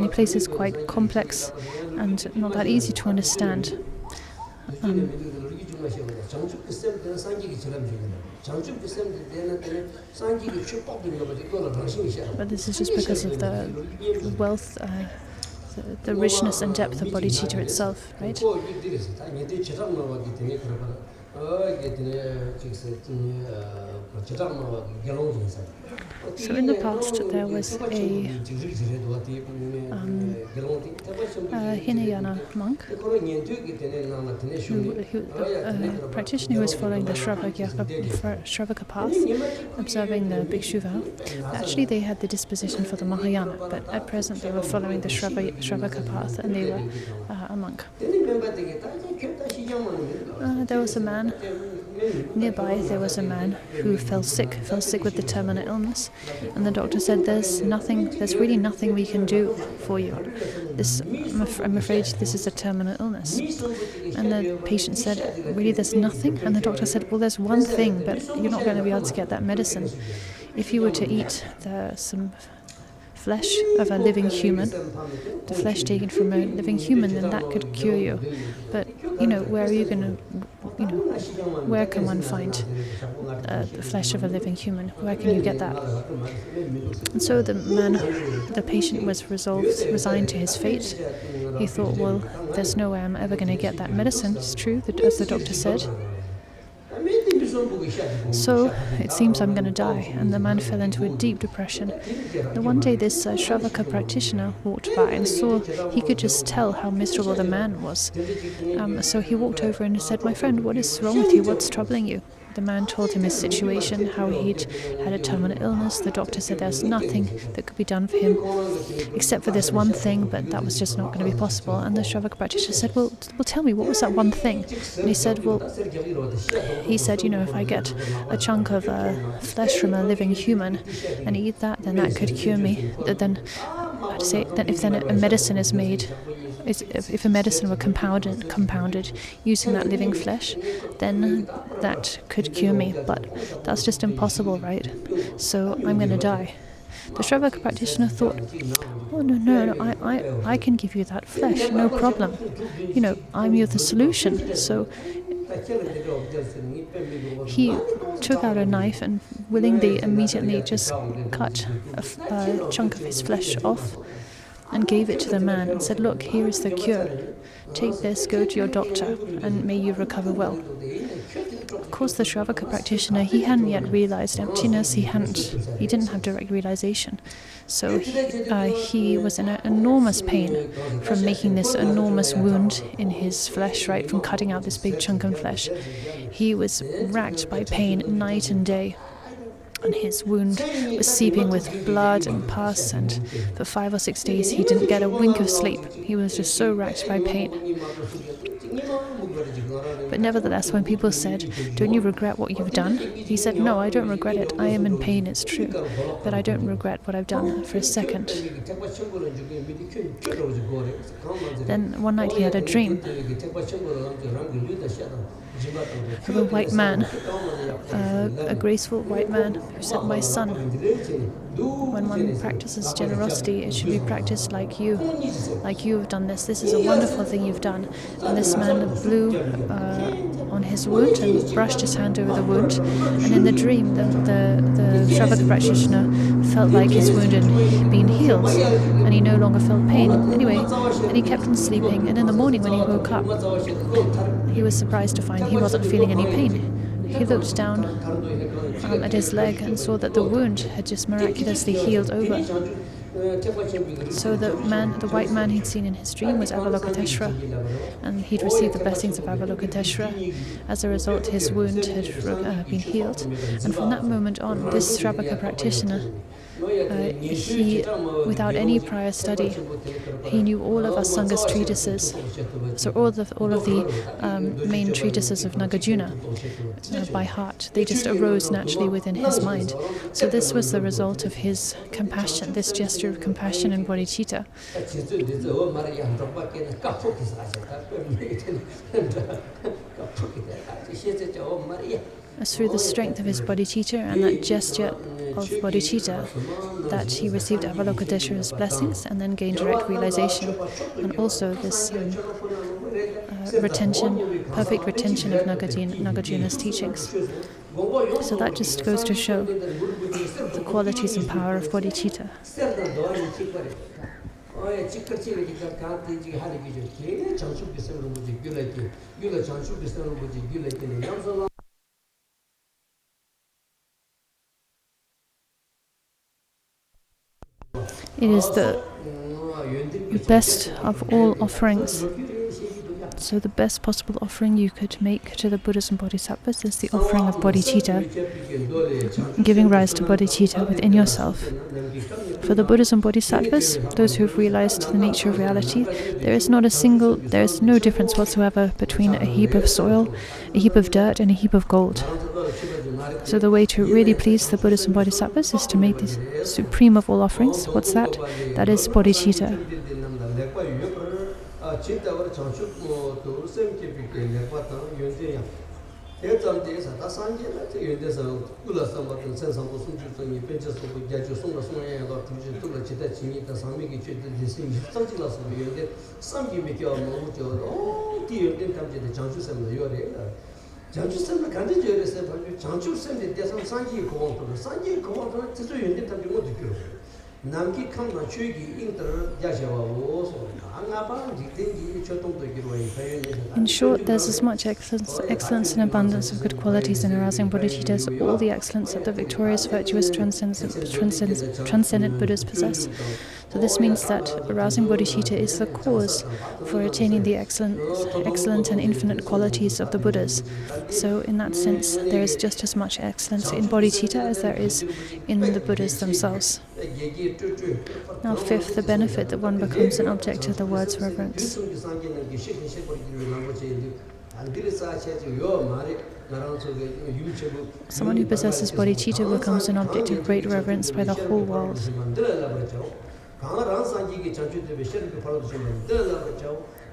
places quite complex and not that easy to understand. But this is just because of the wealth, the richness and depth of bodhicitta itself, right? So in the past there was a Hinayana monk, a practitioner who was following the Shravaka path, observing the Bhikshu vow. Actually they had the disposition for the Mahayana, but at present they were following the Shravaka path and they were a monk. There was a man nearby. There was a man who fell sick with the terminal illness, and the doctor said, "There's really nothing we can do for you. I'm afraid this is a terminal illness." And the patient said, "Really, there's nothing?" And the doctor said, "Well, there's one thing, but you're not going to be able to get that medicine. If you were to eat some flesh of a living human, the flesh taken from a living human, then that could cure you. But, where are you going to, where can one find the flesh of a living human? Where can you get that?" And so the patient was resigned to his fate. He thought, well, there's no way I'm ever going to get that medicine. It's true, as the doctor said. So it seems I'm going to die, and the man fell into a deep depression. And one day this Shravaka practitioner walked by and saw, he could just tell how miserable the man was. So he walked over and said, "My friend, what is wrong with you? What's troubling you?" The man told him his situation, how he'd had a terminal illness. The doctor said there's nothing that could be done for him except for this one thing, but that was just not going to be possible. And the Shravaka practitioner said, well, tell me, what was that one thing? And he said, if I get a chunk of flesh from a living human and eat that, then that could cure me. Then if a medicine is made, if a medicine were compounded using that living flesh, then that could cure me. But that's just impossible, right? So I'm going to die. The Shravaka practitioner thought, "Oh no, I can give you that flesh, no problem. I'm the solution." So he took out a knife and willingly, immediately just cut a chunk of his flesh off and gave it to the man and said, "Look, here is the cure. Take this, go to your doctor, and may you recover well." Of course, the Shravaka practitioner, he hadn't yet realized emptiness. He didn't have direct realization. So he was in enormous pain from making this enormous wound in his flesh, right, from cutting out this big chunk of flesh. He was racked by pain night and day. And his wound was seeping with blood and pus, and for 5 or 6 days he didn't get a wink of sleep. He was just so racked by pain. But nevertheless, when people said, "Don't you regret what you've done?" he said, "No, I don't regret it. I am in pain, it's true, but I don't regret what I've done for a second." Then one night he had a dream of a white man, a graceful white man who said, "My son, when one practices generosity, it should be practiced like you have done this. This is a wonderful thing you've done." And this man blew on his wound and brushed his hand over the wound. And in the dream, the Shravaka practitioner felt like his wound had been healed, and he no longer felt pain. Anyway, and he kept on sleeping. And in the morning, when he woke up, he was surprised to find he wasn't feeling any pain. He looked down at his leg and saw that the wound had just miraculously healed over. So the white man he'd seen in his dream was Avalokiteshvara, and he'd received the blessings of Avalokiteshvara. As a result, his wound had been healed. And from that moment on, this Shravaka practitioner, he, without any prior study, he knew all of Asanga's treatises, so all of the main treatises of Nagarjuna by heart. They just arose naturally within his mind. So this was the result of his compassion, this gesture of compassion and bodhicitta. through the strength of his bodhicitta and that gesture of bodhicitta that he received Avalokiteshvara's blessings and then gained direct realization, and also this perfect retention of Nagarjuna's teachings. So that just goes to show the qualities and power of bodhicitta. It is the best of all offerings. So the best possible offering you could make to the Buddhas and Bodhisattvas is the offering of bodhicitta, giving rise to bodhicitta within yourself. For the Buddhas and Bodhisattvas, those who have realized the nature of reality, there is no difference whatsoever between a heap of soil, a heap of dirt, and a heap of gold. So the way to really please the Buddhas and Bodhisattvas is to make the supreme of all offerings. What's that? That is bodhicitta. In short, there's as much excellence and abundance of good qualities in arousing bodhicitta as all the excellence that the victorious, virtuous, transcendent Buddhas possess. So this means that arousing bodhicitta is the cause for attaining the excellent and infinite qualities of the Buddhas. So in that sense, there is just as much excellence in bodhicitta as there is in the Buddhas themselves. Now, fifth, the benefit that one becomes an object of the word's reverence. Someone who possesses bodhicitta becomes an object of great reverence by the whole world.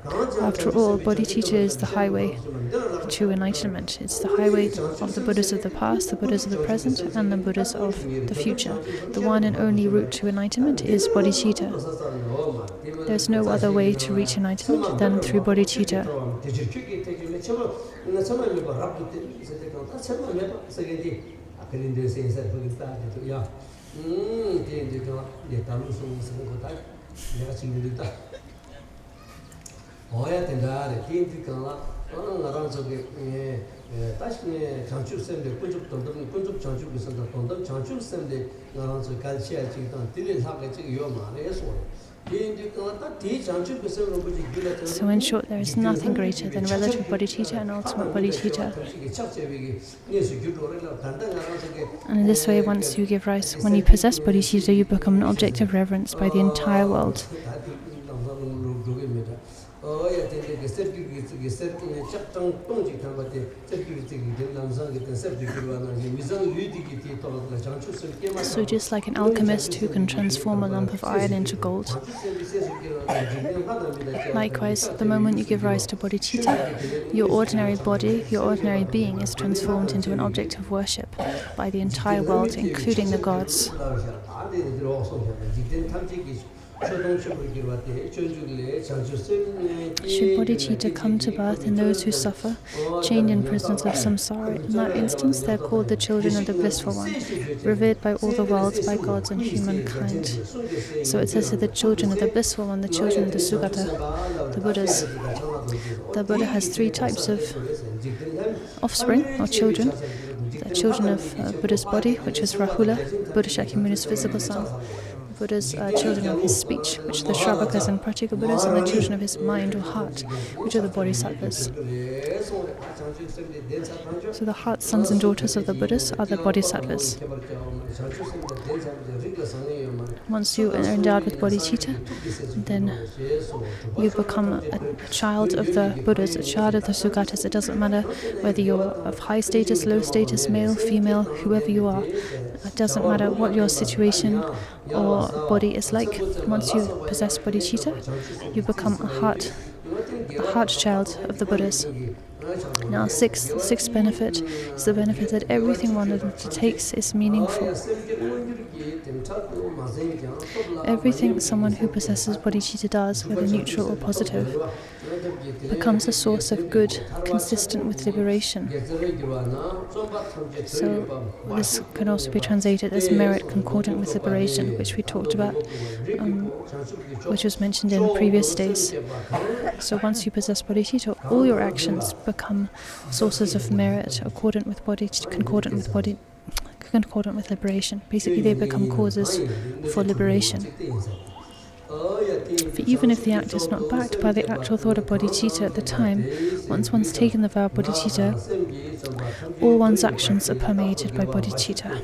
After all, bodhicitta is the highway to enlightenment. It's the highway of the Buddhas of the past, the Buddhas of the present, and the Buddhas of the future. The one and only route to enlightenment is bodhicitta. There's no other way to reach enlightenment than through bodhicitta. So in short, there is nothing greater than relative bodhicitta and ultimate bodhicitta. And in this way, when you possess bodhicitta, you become an object of reverence by the entire world. So just like an alchemist who can transform a lump of iron into gold, likewise, the moment you give rise to bodhicitta, your ordinary body, your ordinary being is transformed into an object of worship by the entire world, including the gods. Should bodhicitta come to birth in those who suffer, chained in prisons of samsara, in that instance they are called the children of the blissful one, revered by all the worlds, by gods and humankind. So it says to the children of the blissful one, the children of the Sugata, the Buddhas. The Buddha has three types of offspring or children. The children of Buddha's body, which is Rahula, Buddha Shakyamuni's visible son. Buddha's children of his speech, which are the Shravakas and Pratyeka Buddhas, and the children of his mind or heart, which are the Bodhisattvas. So the heart, sons and daughters of the Buddhas are the Bodhisattvas. Once you are endowed with bodhicitta, then you become a child of the Buddhas, a child of the Sugatas. It doesn't matter whether you're of high status, low status, male, female, whoever you are. It doesn't matter what your situation or body is like. Once you possess bodhicitta, you become a heart child of the Buddhas. Now, sixth benefit is the benefit that everything one undertakes is meaningful. Everything someone who possesses bodhicitta does, whether neutral or positive, becomes a source of good, consistent with liberation. So this can also be translated as merit concordant with liberation, which we talked about, which was mentioned in previous days. So once you possess bodhicitta, all your actions become sources of merit, concordant with liberation. Basically, they become causes for liberation. For even if the act is not backed by the actual thought of bodhicitta at the time, once one's taken the vow of bodhicitta, all one's actions are permeated by bodhicitta.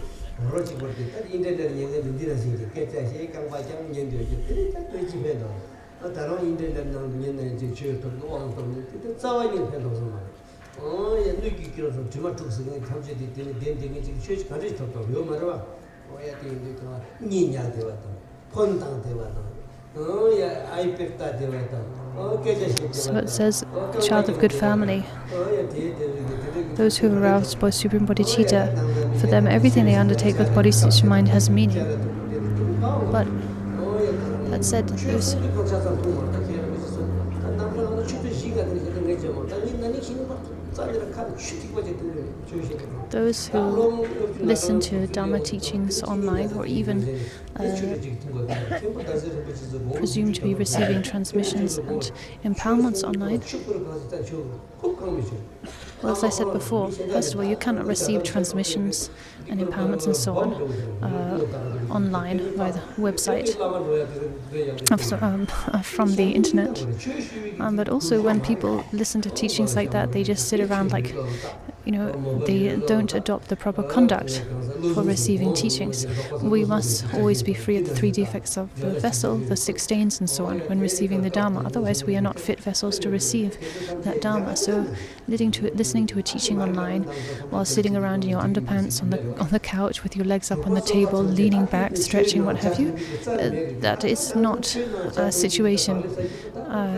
So it says, child of good family, those who have aroused both supreme bodhicitta, for them everything they undertake with bodhicitta mind has meaning. But that said, those who listen to Dharma teachings online or even presume to be receiving transmissions and empowerments online, well, as I said before, first of all, you cannot receive transmissions and empowerments and so on online via the website from the internet. But also when people listen to teachings like that, they just sit around like, they don't adopt the proper conduct for receiving teachings. We must always be free of the 3 defects of the vessel, the 6 stains and so on when receiving the Dharma. Otherwise we are not fit vessels to receive that Dharma. So listening to a teaching online while sitting around in your underpants on the couch with your legs up on the table, leaning back, stretching, what have you, that is not a situation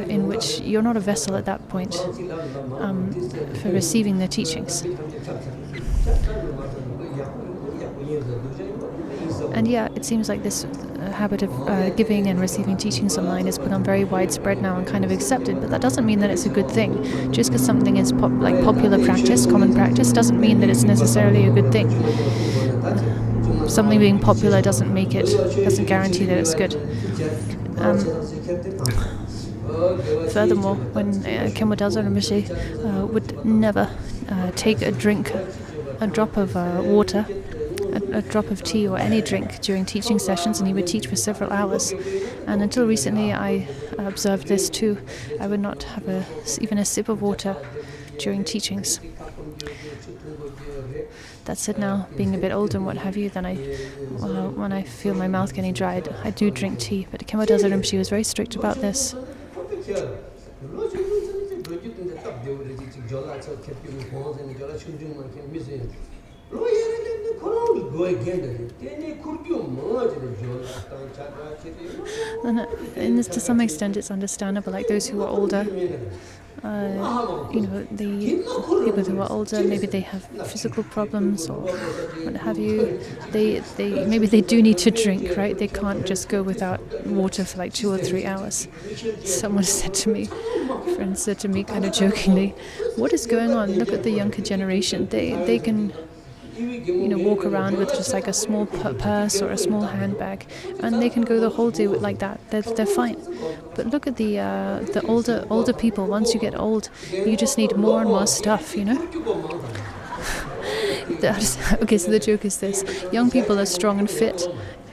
in which you're not a vessel at that point for receiving the teachings. And yeah, it seems like this habit of giving and receiving teachings online has become very widespread now and kind of accepted, but that doesn't mean that it's a good thing. Just because something is popular practice, common practice, doesn't mean that it's necessarily a good thing. Something being popular doesn't guarantee that it's good. Furthermore, when Khenpo Dazo Rinpoche would never take a drop of water, a drop of tea or any drink during teaching sessions, and he would teach for several hours. And until recently I observed this too. I would not have even a sip of water during teachings. That said, now being a bit older and what have you, then when I feel my mouth getting dry, I do drink tea. But Khenpo Dazo Rinpoche was very strict about this. And to some extent it's understandable, like those who are older, the people who are older, maybe they have physical problems or what have you, maybe they do need to drink, right? They can't just go without water for like 2 or 3 hours. Someone said to me, a friend said to me kind of jokingly, what is going on? Look at the younger generation. They can walk around with just like a small purse or a small handbag, and they can go the whole day like that. They're fine. But look at the older people. Once you get old, you just need more and more stuff, Okay, so the joke is this: young people are strong and fit.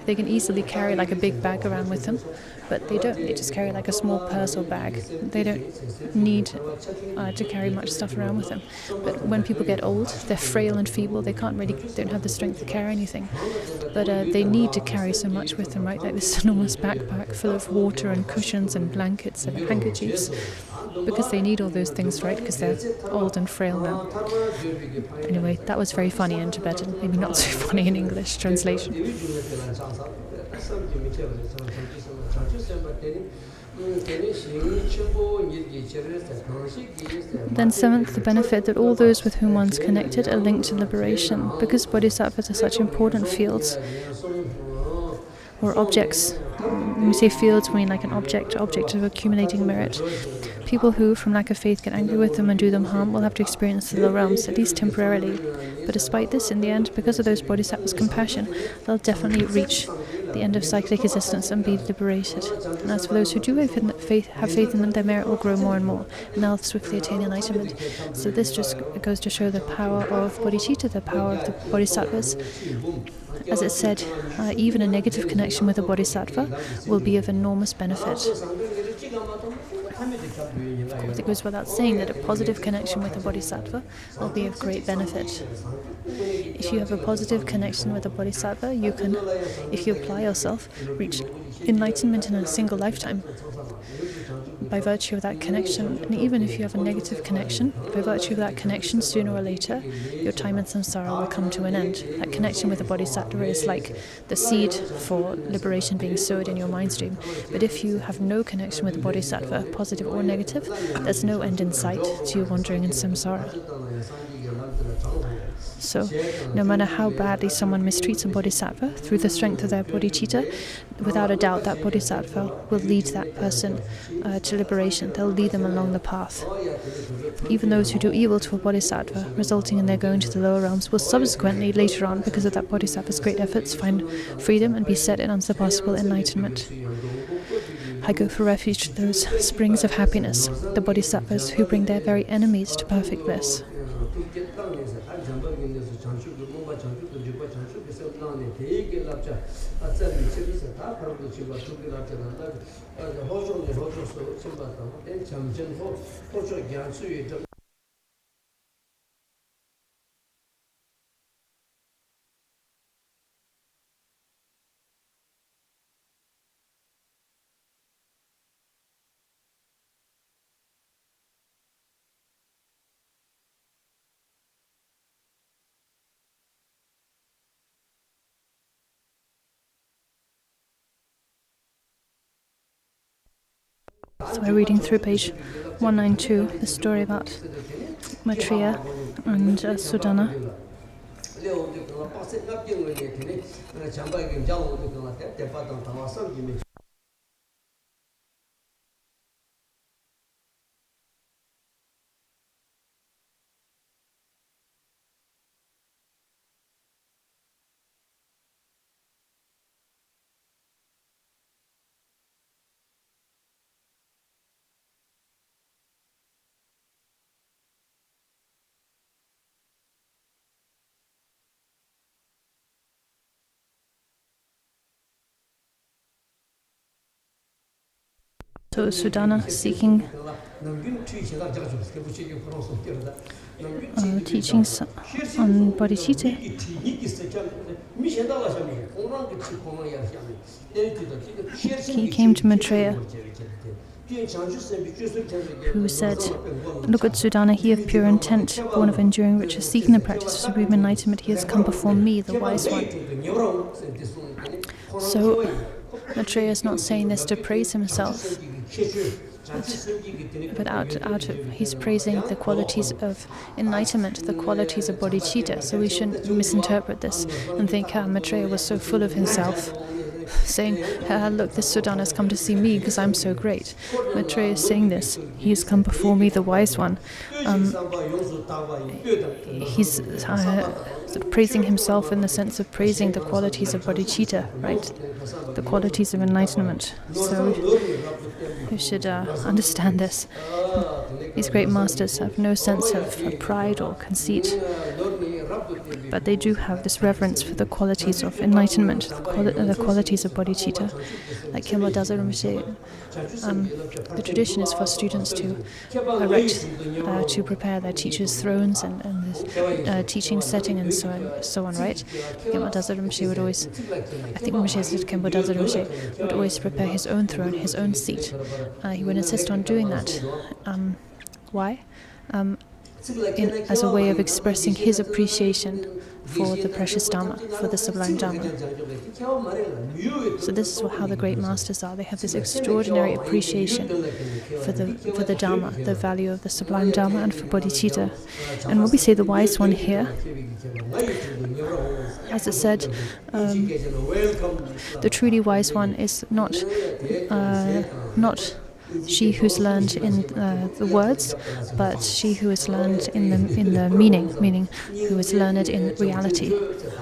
They can easily carry like a big bag around with them, but they don't. They just carry like a small purse or bag. They don't need to carry much stuff around with them. But when people get old, they're frail and feeble. They don't have the strength to carry anything. But they need to carry so much with them, right? Like this enormous backpack full of water and cushions and blankets and handkerchiefs, because they need all those things, right? Because they're old and frail now. Anyway, that was very funny in Tibetan, maybe not so funny in English translation. Then seventh, the benefit that all those with whom one's connected are linked to liberation. Because bodhisattvas are such important fields, or objects. When we say fields, we mean like an object of accumulating merit. People who, from lack of faith, get angry with them and do them harm will have to experience the low realms, at least temporarily. But despite this, in the end, because of those bodhisattvas' compassion, they'll definitely reach the end of cyclic existence and be liberated. And as for those who do have faith in them, their merit will grow more and more, and they'll swiftly attain enlightenment. So this just goes to show the power of bodhicitta, the power of the bodhisattvas. As it said, even a negative connection with a bodhisattva will be of enormous benefit. Of course, it goes without saying that a positive connection with a bodhisattva will be of great benefit. If you have a positive connection with a bodhisattva, you can, if you apply yourself, reach enlightenment in a single lifetime. By virtue of that connection, and even if you have a negative connection, by virtue of that connection, sooner or later, your time in samsara will come to an end. That connection with a bodhisattva is like the seed for liberation being sowed in your mind stream. But if you have no connection with a bodhisattva, positive or negative, there's no end in sight to your wandering in samsara. So, no matter how badly someone mistreats a bodhisattva, through the strength of their bodhicitta, without a doubt that bodhisattva will lead that person to liberation. They'll lead them along the path. Even those who do evil to a bodhisattva, resulting in their going to the lower realms, will subsequently, later on, because of that bodhisattva's great efforts, find freedom and be set in unsurpassable enlightenment. I go for refuge to those springs of happiness, the bodhisattvas who bring their very enemies to perfect bliss. So we're reading through page 192, the story about Maitreya and Sudana. So Sudana seeking teachings on bodhicitta. He came to Maitreya, who said, "Look at Sudana, he of pure intent, born of enduring riches, seeking the practice of supreme enlightenment, he has come before me, the wise one." So Maitreya is not saying this to praise himself, but he's praising the qualities of enlightenment, the qualities of bodhicitta. So we shouldn't misinterpret this and think, Maitreya was so full of himself, saying, look, this Sudana has come to see me because I'm so great. Maitreya is saying this. He has come before me, the wise one. He's sort of praising himself in the sense of praising the qualities of bodhicitta, right? The qualities of enlightenment. So we should understand this. These great masters have no sense of pride or conceit, but they do have this reverence for the qualities of enlightenment, the qualities of bodhicitta. Like Khenpo Daza Rinpoche, the tradition is for students to erect, to prepare their teachers' thrones and the teaching setting and so on, right? Khenpo Daza Rinpoche would always, I think Rinpoche said Khenpo Daza Rinpoche would always prepare his own throne, his own seat. He would insist on doing that. Why? as a way of expressing his appreciation for the precious Dharma, for the sublime Dharma. So this is how the great masters are. They have this extraordinary appreciation for the Dharma, the value of the sublime Dharma, and for bodhicitta. And when we say the wise one here, as it said, the truly wise one is not she who's learned in the words, but she who is learned in the meaning who is learned in reality.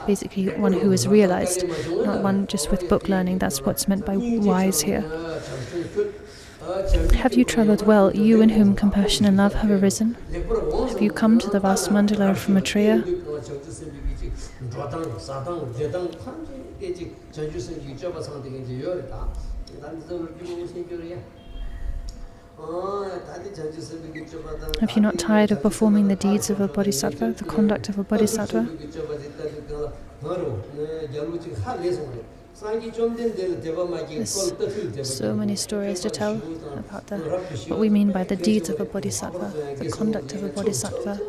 Basically, one who is realized, not one just with book learning. That's what's meant by wise here. Have you travelled well, you in whom compassion and love have arisen? Have you come to the vast mandala from Maitreya? Have you not tired of performing the deeds of a bodhisattva, the conduct of a bodhisattva? There's so many stories to tell about what we mean by the deeds of a bodhisattva, the conduct of a bodhisattva.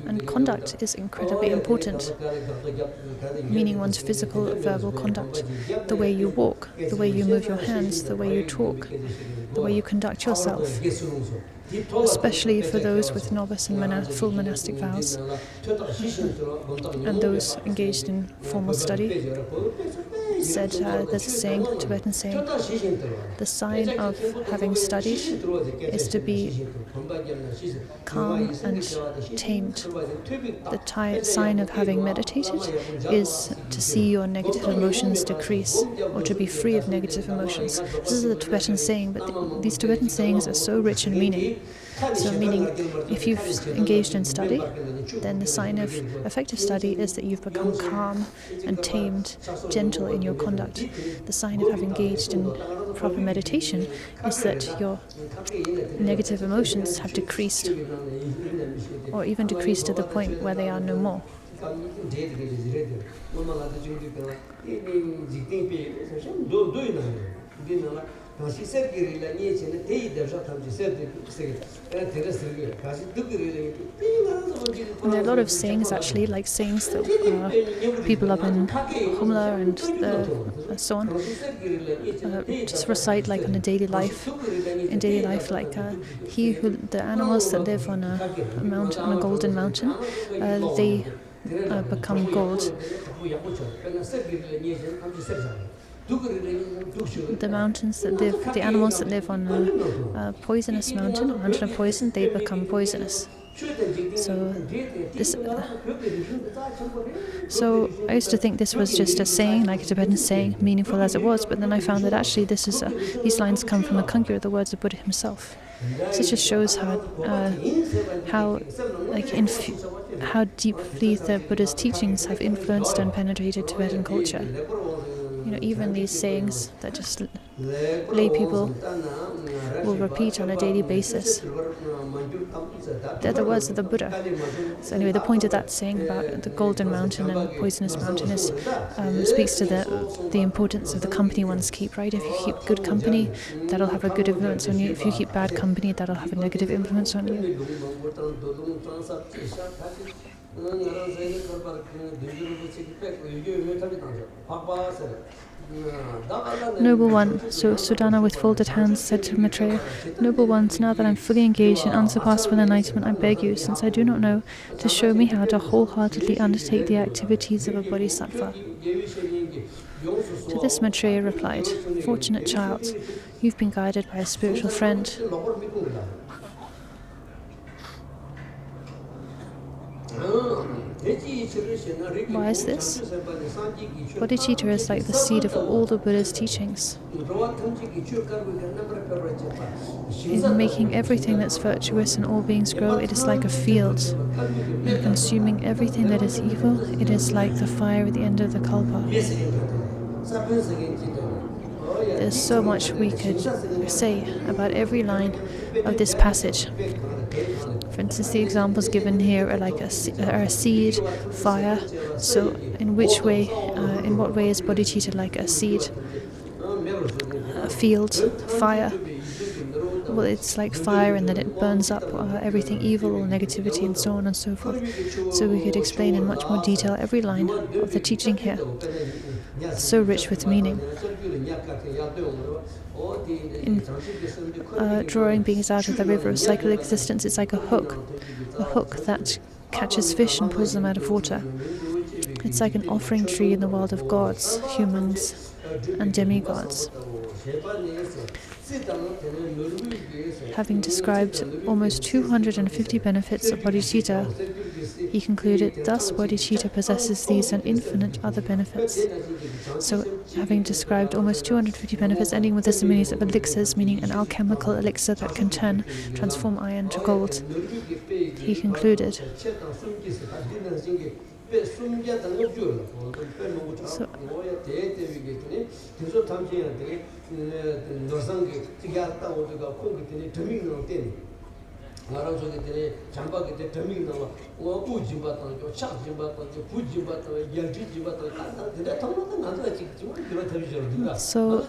And conduct is incredibly important, meaning one's physical, verbal conduct, the way you walk, the way you move your hands, the way you talk, the way you conduct yourself, especially for those with novice and full monastic vows, and those engaged in formal study. Said there's a saying, Tibetan saying, the sign of having studied is to be calm and tamed. The sign of having meditated is to see your negative emotions decrease, or to be free of negative emotions. This is a Tibetan saying, but these Tibetan sayings are so rich in meaning. So meaning, if you've engaged in study, then the sign of effective study is that you've become calm and tamed, gentle in your conduct. The sign of having engaged in proper meditation is that your negative emotions have decreased, or even decreased to the point where they are no more. And there are a lot of sayings, actually, like sayings that people up in Humla and so on just recite, like in daily life. In daily life, like the animals that live on a mountain, on a golden mountain, they become gold. The animals that live on a poisonous mountain, or mountain of poison, they become poisonous. So I used to think this was just a saying, like a Tibetan saying, meaningful as it was, but then I found that actually these lines come from the Kangyur, the words of Buddha himself. So it just shows how deeply the Buddha's teachings have influenced and penetrated Tibetan culture. Even these sayings that just lay people will repeat on a daily basis, they're the words of the Buddha. So anyway, the point of that saying about the golden mountain and poisonous mountain is speaks to the importance of the company ones keep, right? If you keep good company, that'll have a good influence on you. If you keep bad company, that'll have a negative influence on you. Noble one, so Sudana with folded hands said to Maitreya, Noble ones, now that I'm fully engaged in unsurpassable enlightenment, I beg you, since I do not know, to show me how to wholeheartedly undertake the activities of a bodhisattva. To this Maitreya replied, Fortunate child, you've been guided by a spiritual friend. Why is this? Bodhicitta is like the seed of all the Buddha's teachings. In making everything that's virtuous and all beings grow, it is like a field. In consuming everything that is evil, it is like the fire at the end of the kalpa. There's so much we could say about every line of this passage. For instance, the examples given here are like a seed, fire. So, in what way is bodhicitta like a seed, a field, fire? well, it's like fire, and that it burns up everything evil or negativity and so on and so forth. So we could explain in much more detail every line of the teaching here. It's so rich with meaning. In drawing beings out of the river of cyclical existence, it's like a hook that catches fish and pulls them out of water. It's like an offering tree in the world of gods, humans, and demigods. Having described almost 250 benefits of bodhicitta, he concluded, thus bodhicitta possesses these and infinite other benefits. So, having described almost 250 benefits, ending with the similes of elixirs, meaning an alchemical elixir that can transform iron to gold, he concluded. So,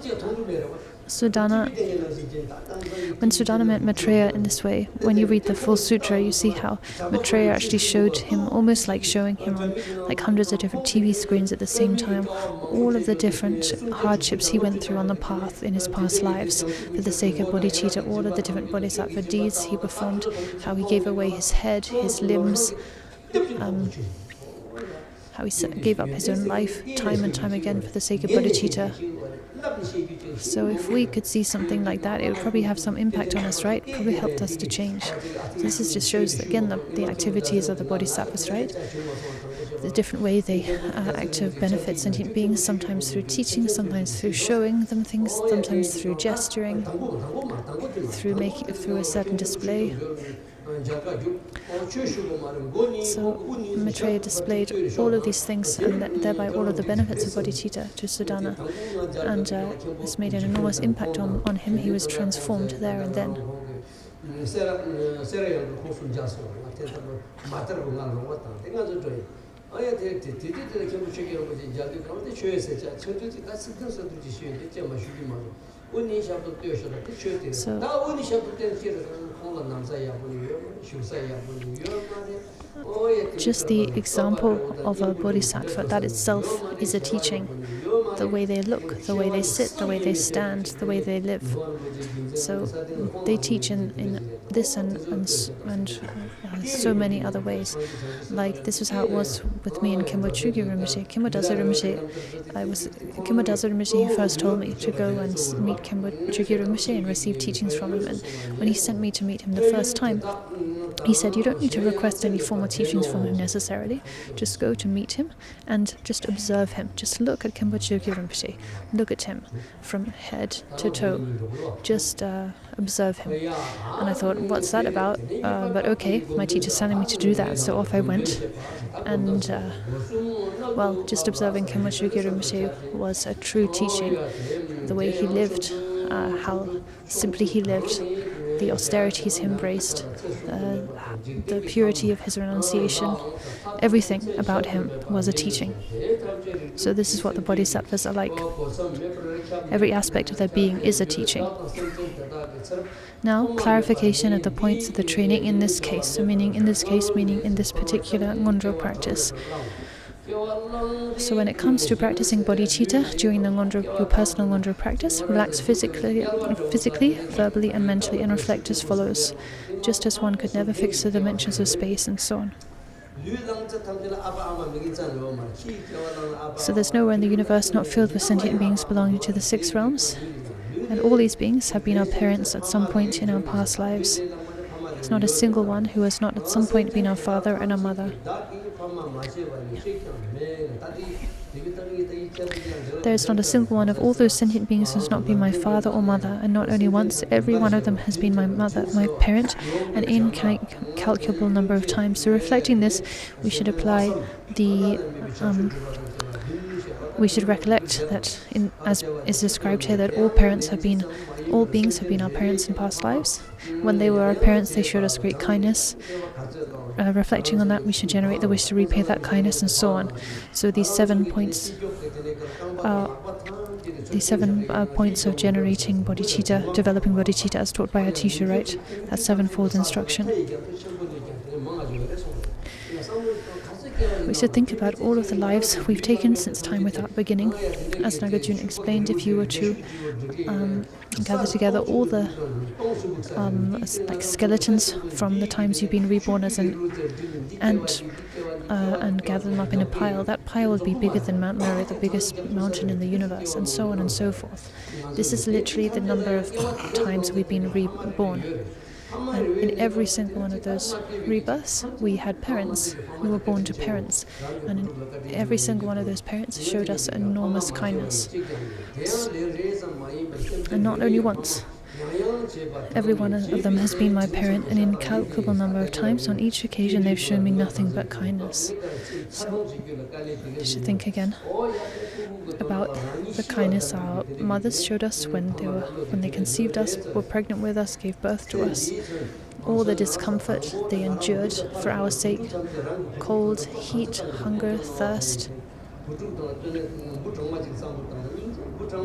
when Sudana met Maitreya in this way, when you read the full sutra, you see how Maitreya actually showed him, almost like showing him on like hundreds of different TV screens at the same time, all of the different hardships he went through on the path in his past lives for the sake of bodhicitta, all of the different bodhisattva deeds he performed, how he gave away his head, his limbs, how he gave up his own life time and time again for the sake of bodhicitta. So if we could see something like that, it would probably have some impact on us, right? Probably helped us to change. This just shows, again, the activities of the bodhisattvas, right? The different way they act to benefit sentient beings, sometimes through teaching, sometimes through showing them things, sometimes through gesturing, through a certain display. So Maitreya displayed all of these things and thereby all of the benefits of bodhicitta to Sudana, and this made an enormous impact on him. He was transformed there and then. So, just the example of a bodhisattva, that itself is a teaching. The way they look, the way they sit, the way they stand, the way they live. So they teach in this and so many other ways. Like this was how it was with me and Kimbo Chugyu Rinpoche. Kimbo Dazo Rinpoche who first told me to go and meet Kimbo Chugyu Rinpoche and receive teachings from him. And when he sent me to meet him the first time, he said, you don't need to request any formal teachings from him necessarily. Just go to meet him and just observe him. Just look at Kimbo Chugyu Rinpoche. Look at him from head to toe. Just observe him. And I thought, what's that about? But okay, my teacher's telling me to do that, so off I went. And, just observing Kimbo Chugyu Rinpoche was a true teaching. The way he lived, how simply he lived, the austerities he embraced, the purity of his renunciation, everything about him was a teaching. So this is what the bodhisattvas are like. Every aspect of their being is a teaching. Now, clarification of the points of the training in this case. So meaning in this particular Ngondro practice. So when it comes to practicing bodhicitta during your personal Ngondro practice, relax physically, verbally and mentally, and reflect as follows, just as one could never fix the dimensions of space and so on. So there's nowhere in the universe not filled with sentient beings belonging to the 6 realms, and all these beings have been our parents at some point in our past lives. There's not a single one who has not at some point been our father and our mother. There is not a single one of all those sentient beings who has not been my father or mother, and not only once, every one of them has been my mother, my parent, an incalculable number of times. So reflecting this, we should apply we should recollect that, as is described here, that all beings have been our parents in past lives. When they were our parents, they showed us great kindness. Reflecting on that, we should generate the wish to repay that kindness, and so on. So these 7 points the 7 points of generating bodhicitta, developing bodhicitta as taught by our teacher, right? That sevenfold instruction. We should think about all of the lives we've taken since time without beginning. As Nagarjuna explained, if you were to gather together all the like skeletons from the times you've been reborn as an ant and gather them up in a pile, that pile would be bigger than Mount Meru, the biggest mountain in the universe, and so on and so forth. This is literally the number of times we've been reborn. And in every single one of those rebirths, we had parents. We were born to parents. And in every single one of those parents showed us enormous kindness. And not only once. Every one of them has been my parent an incalculable number of times. On each occasion, they've shown me nothing but kindness. So, you should think again about the kindness our mothers showed us when they conceived us, were pregnant with us, gave birth to us. All the discomfort they endured for our sake, cold, heat, hunger, thirst.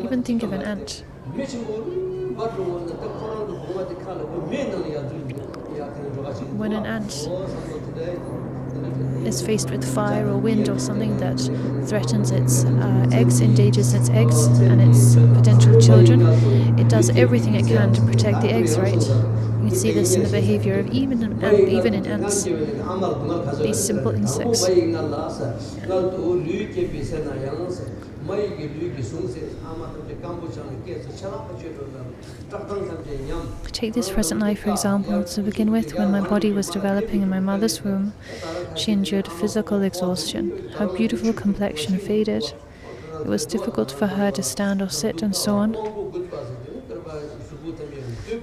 Even think of an ant. When an ant is faced with fire or wind or something that threatens its eggs, endangers its eggs and its potential children, it does everything it can to protect the eggs, right? You can see this in the behavior of even in ants, these simple insects. Take this present life, for example, to begin with. When my body was developing in my mother's womb, she endured physical exhaustion. Her beautiful complexion faded. It was difficult for her to stand or sit and so on.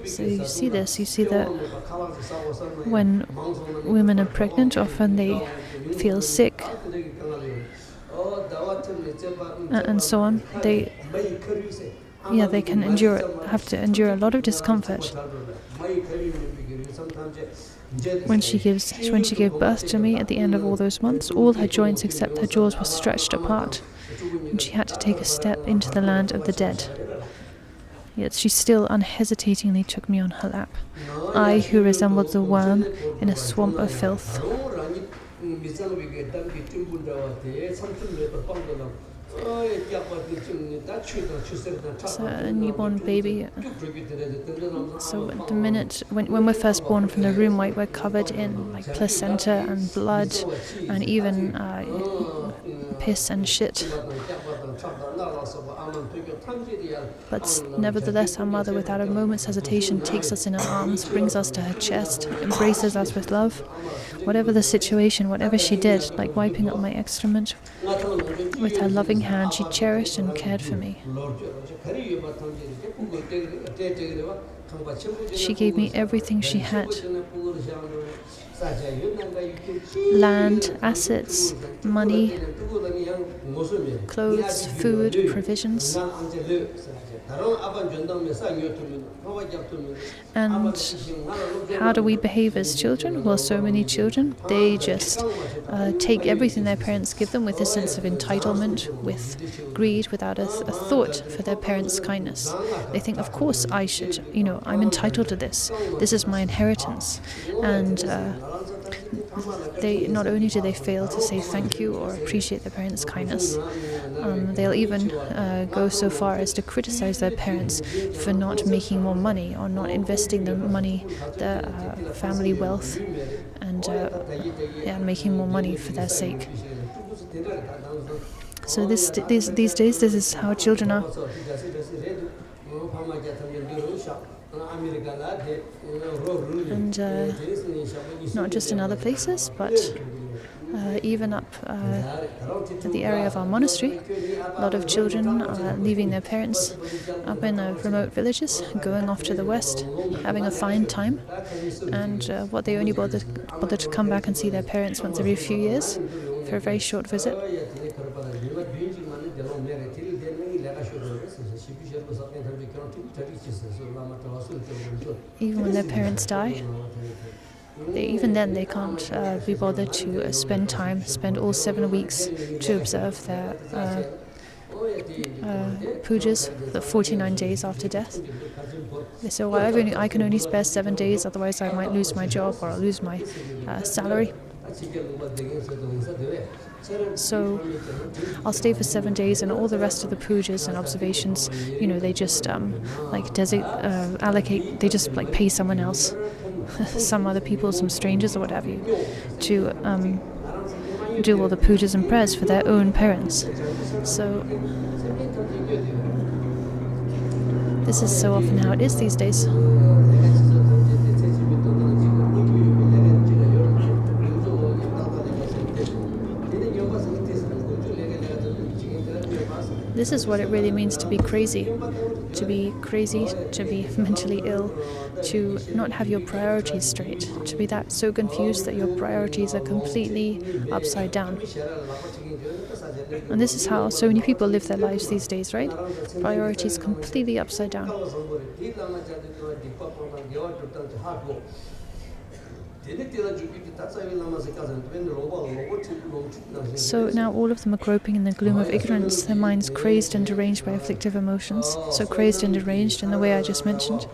So you see this, you see that when women are pregnant, often they feel sick and so on. They can have to endure a lot of discomfort. When she gave birth to me at the end of all those months, all her joints except her jaws were stretched apart, and she had to take a step into the land of the dead. Yet she still unhesitatingly took me on her lap, I who resembled the worm in a swamp of filth. So a newborn baby. So at the minute when we're first born from the womb, we're covered in like placenta and blood and even piss and shit. But nevertheless, our mother, without a moment's hesitation, takes us in her arms, brings us to her chest, embraces us with love. Whatever the situation, whatever she did, like wiping up my excrement with her loving hand, she cherished and cared for me. She gave me everything she had. Land, assets, money, clothes, food, provisions. And how do we behave as children? Well, so many children, they just take everything their parents give them with a sense of entitlement, with greed, without a thought for their parents' kindness. They think, of course I should, I'm entitled to this. This is my inheritance. And they not only do they fail to say thank you or appreciate their parents' kindness, they'll even go so far as to criticize their parents for not making more money or not investing the money, the family wealth, and making more money for their sake. So these days, this is how children are. And not just in other places, but even up at the area of our monastery, a lot of children are leaving their parents up in remote villages, going off to the west, having a fine time, and what they only bother to come back and see their parents once every few years for a very short visit. Even when their parents die, even then they can't be bothered to spend all 7 weeks to observe pujas, the 49 days after death. They say, well, I can only spare 7 days, otherwise I might lose my job or I'll lose my salary. So I'll stay for 7 days, and all the rest of the pujas and observations, they just allocate. They just pay someone else, some other people, some strangers or what have you, to do all the pujas and prayers for their own parents. So this is so often how it is these days. This is what it really means to be crazy. To be crazy, to be mentally ill, to not have your priorities straight, to be that so confused that your priorities are completely upside down. And this is how so many people live their lives these days, right? Priorities completely upside down. So now all of them are groping in the gloom of ignorance, their minds crazed and deranged by afflictive emotions, so crazed and deranged in the way I just mentioned.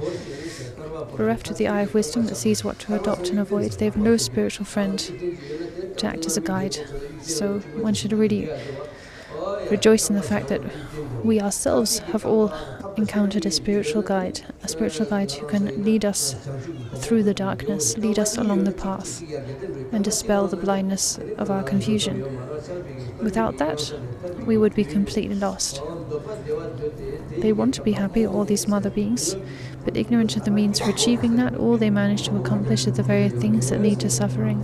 Bereft of the eye of wisdom that sees what to adopt and avoid, they have no spiritual friend to act as a guide. So one should really rejoice in the fact that we ourselves have all encountered a spiritual guide who can lead us through the darkness, lead us along the path, and dispel the blindness of our confusion. Without that, we would be completely lost. They want to be happy, all these mother beings, but ignorant of the means for achieving that, all they manage to accomplish are the very things that lead to suffering.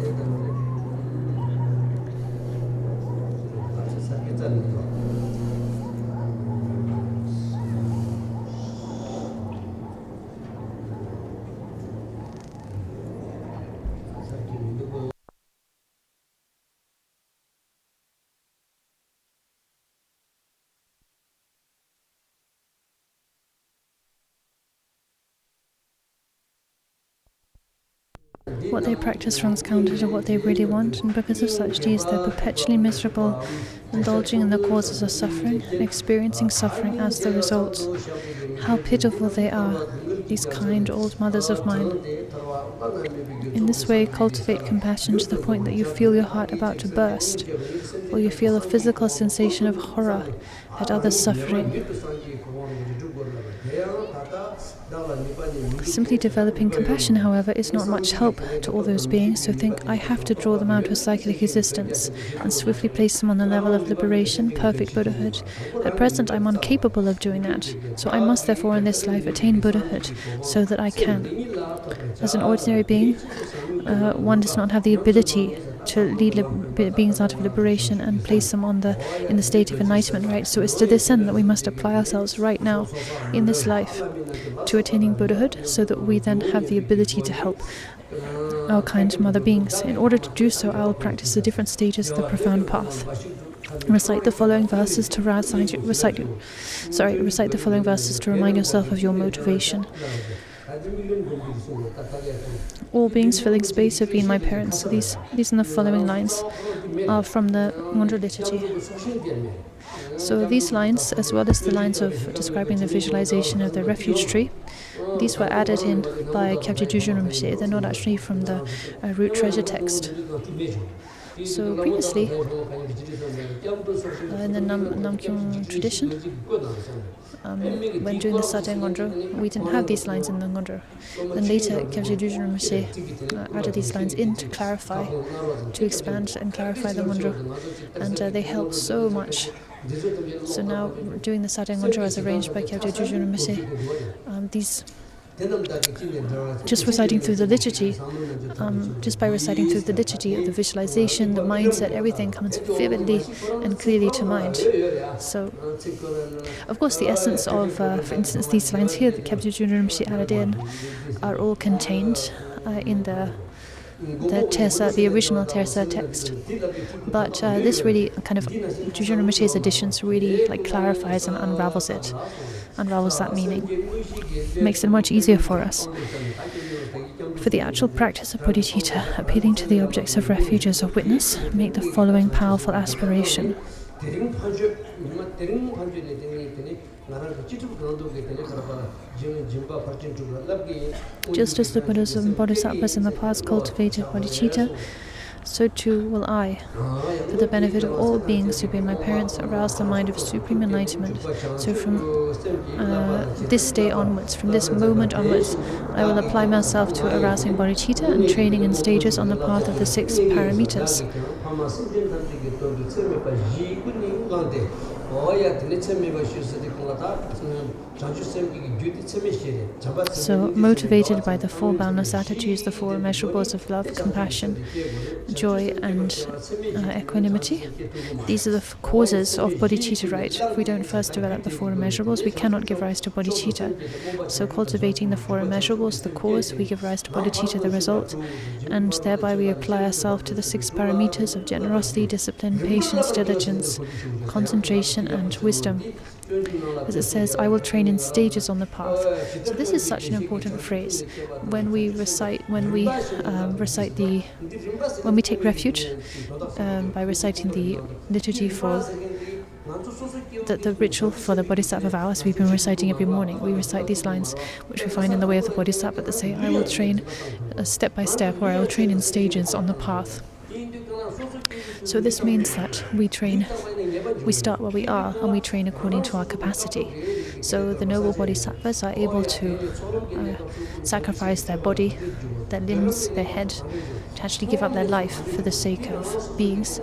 What they practice runs counter to what they really want, and because of such deeds they're perpetually miserable, indulging in the causes of suffering, and experiencing suffering as the result. How pitiful they are, these kind old mothers of mine. In this way, cultivate compassion to the point that you feel your heart about to burst, or you feel a physical sensation of horror at others' suffering. Simply developing compassion, however, is not much help to all those beings who think, I have to draw them out of cyclic existence and swiftly place them on the level of liberation, perfect Buddhahood. At present, I'm incapable of doing that, so I must therefore in this life attain Buddhahood so that I can. As an ordinary being, one does not have the ability to lead beings out of liberation and place them in the state of enlightenment, right? So it's to this end that we must apply ourselves right now in this life to attaining Buddhahood, so that we then have the ability to help our kind mother beings. In order to do so, I will practice the different stages of the profound path. Recite the following verses to recite the following verses to remind yourself of your motivation. All beings filling space have been my parents. So these are the following lines are from the Ngondro liturgy. So these lines, as well as the lines of describing the visualization of the refuge tree, these were added in by Kyabje Jujun Rinpoche. They're not actually from the root treasure text. So previously, in the Namkyong tradition, when doing the Sate Ngondro, we didn't have these lines in the Ngondro. Then later, Kyabje Jujun Rinpoche added these lines in to clarify, to expand and clarify the Ngondro, and they help so much. So now, doing the Sate Ngondro as arranged by Kyabje Jujun Rinpoche, these just reciting through the liturgy, just by reciting through the liturgy, the visualization, the mindset, everything comes vividly and clearly to mind. So, of course, the essence of, for instance, these lines here that Kyabje Jujun Rinpoche added in are all contained in the original Tersa text. But this really kind of, Jujun Rinpoche's additions really clarifies and unravels that meaning. Makes it much easier for us. For the actual practice of bodhicitta, appealing to the objects of refuge as a witness, make the following powerful aspiration. Just as the Buddhas and Bodhisattvas in the past cultivated bodhicitta, so too will I, for the benefit of all beings who be my parents, arouse the mind of supreme enlightenment. So from this day onwards, from this moment onwards, I will apply myself to arousing bodhicitta and training in stages on the path of the 6 paramitas. So, motivated by the 4 boundless attitudes, the 4 immeasurables of love, compassion, joy, and equanimity, these are the causes of bodhicitta, right? If we don't first develop the 4 immeasurables, we cannot give rise to bodhicitta. So, cultivating the 4 immeasurables, the cause, we give rise to bodhicitta, the result, and thereby we apply ourselves to the 6 paramitas of generosity, discipline, patience, diligence, concentration, and wisdom. As it says, I will train in stages on the path. So this is such an important phrase. When we take refuge by reciting the liturgy for the ritual for the Bodhisattva vow, as we've been reciting every morning, we recite these lines, which we find in the way of the Bodhisattva, that say, I will train step by step, or I will train in stages on the path. So this means that we start where we are, and we train according to our capacity. So the noble bodhisattvas are able to sacrifice their body, their limbs, their head, to actually give up their life for the sake of beings.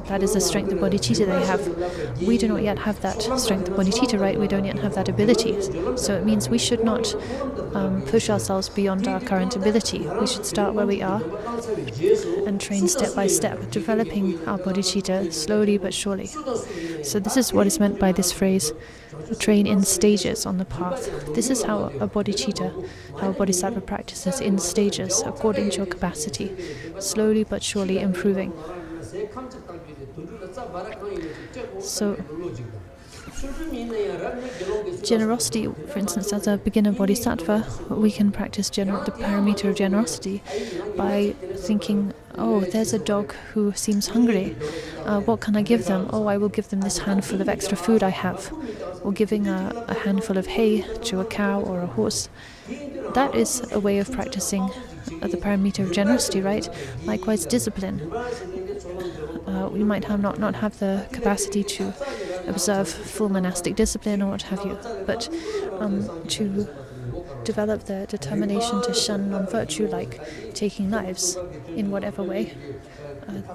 That is the strength of bodhicitta they have. We do not yet have that strength of bodhicitta, right? We don't yet have that ability. So it means we should not push ourselves beyond our current ability. We should start where we are and train step by step, developing our bodhicitta slowly but surely. So this is what is meant by this phrase, train in stages on the path. This is how a bodhicitta, how a bodhisattva practices, in stages, according to your capacity, slowly but surely improving. So, generosity, for instance, as a beginner bodhisattva, we can practice the paramita of generosity by thinking, oh, there's a dog who seems hungry. What can I give them? Oh, I will give them this handful of extra food I have. Or giving a handful of hay to a cow or a horse. That is a way of practicing the paramita of generosity, right? Likewise, discipline. We might not have the capacity to observe full monastic discipline or what have you, but to develop the determination to shun non-virtue, like taking lives in whatever way,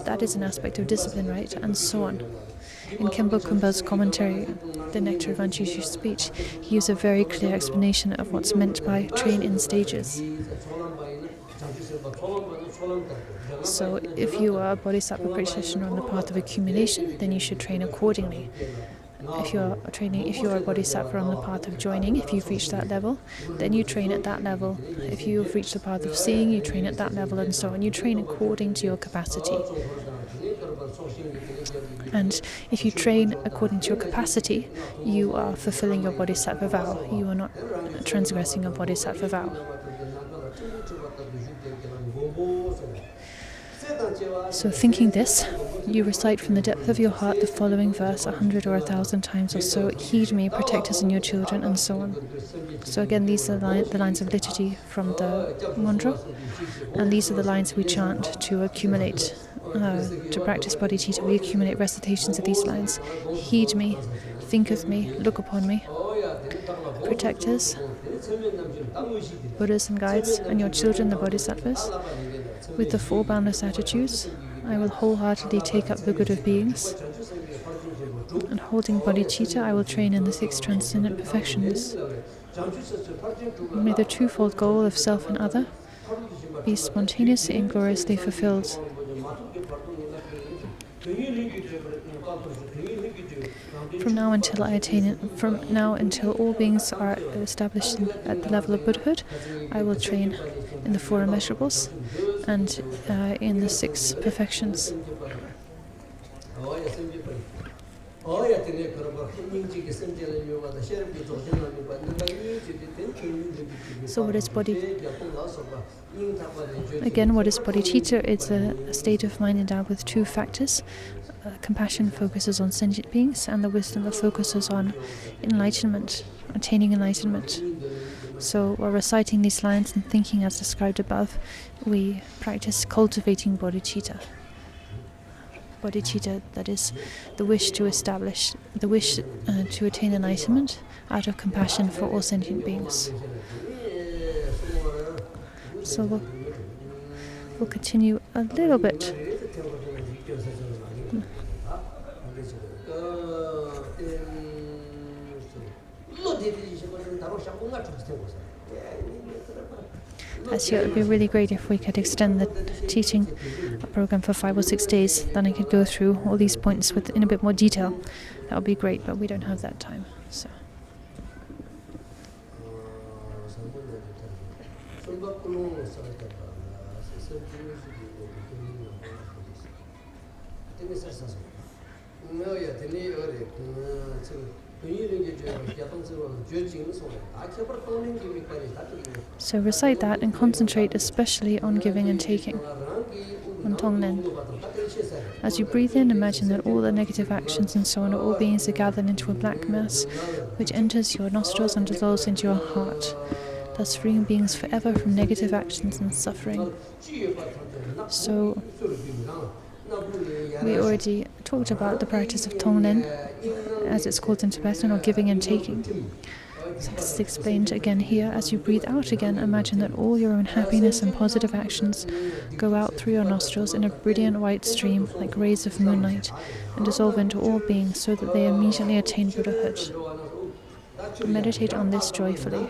that is an aspect of discipline, right? And so on. In Khenpo Kumba's commentary, The Nectar of Unctuous Speech, he gives a very clear explanation of what's meant by train in stages. So if you are a bodhisattva practitioner on the path of accumulation, then you should train accordingly. If you are a bodhisattva on the path of joining, if you've reached that level, then you train at that level. If you've reached the path of seeing, you train at that level, and so on. You train according to your capacity. And if you train according to your capacity, you are fulfilling your bodhisattva vow. You are not transgressing your bodhisattva vow. So thinking this, you recite from the depth of your heart the following verse 100 or 1,000 times or so. Heed me, protect us and your children, and so on. So again, these are the lines of liturgy from the Ngondro, and these are the lines we chant to accumulate, to practice bodhicitta. We accumulate recitations of these lines. Heed me, think of me, look upon me, protect us, Buddhas and guides, and your children, the bodhisattvas. With the 4 boundless attitudes, I will wholeheartedly take up the good of beings, and holding bodhicitta, I will train in the 6 transcendent perfections. May the twofold goal of self and other be spontaneously and gloriously fulfilled. From now until I attain it, from now until all beings are established at the level of Buddhahood, I will train in the 4 immeasurables and in the 6 perfections. So what is Again, what is bodhicitta? It's a state of mind endowed with two factors. Compassion focuses on sentient beings, and the wisdom that focuses on enlightenment, attaining enlightenment. So while reciting these lines and thinking as described above, we practice cultivating bodhicitta. Bodhicitta, that is the wish to establish, the wish to attain enlightenment out of compassion for all sentient beings. So we'll continue a little bit. Actually, it would be really great if we could extend the teaching program for 5 or 6 days. Then I could go through all these points in a bit more detail. That would be great, but we don't have that time. So. So recite that and concentrate especially on giving and taking, on Tonglen. As you breathe in, imagine that all the negative actions and so on, all beings are gathered into a black mass, which enters your nostrils and dissolves into your heart, thus freeing beings forever from negative actions and suffering. So we already talked about the practice of Tonglen, as it's called in Tibetan, or giving and taking. So this is explained again here. As you breathe out again, imagine that all your own happiness and positive actions go out through your nostrils in a brilliant white stream like rays of moonlight and dissolve into all beings so that they immediately attain Buddhahood. Meditate on this joyfully.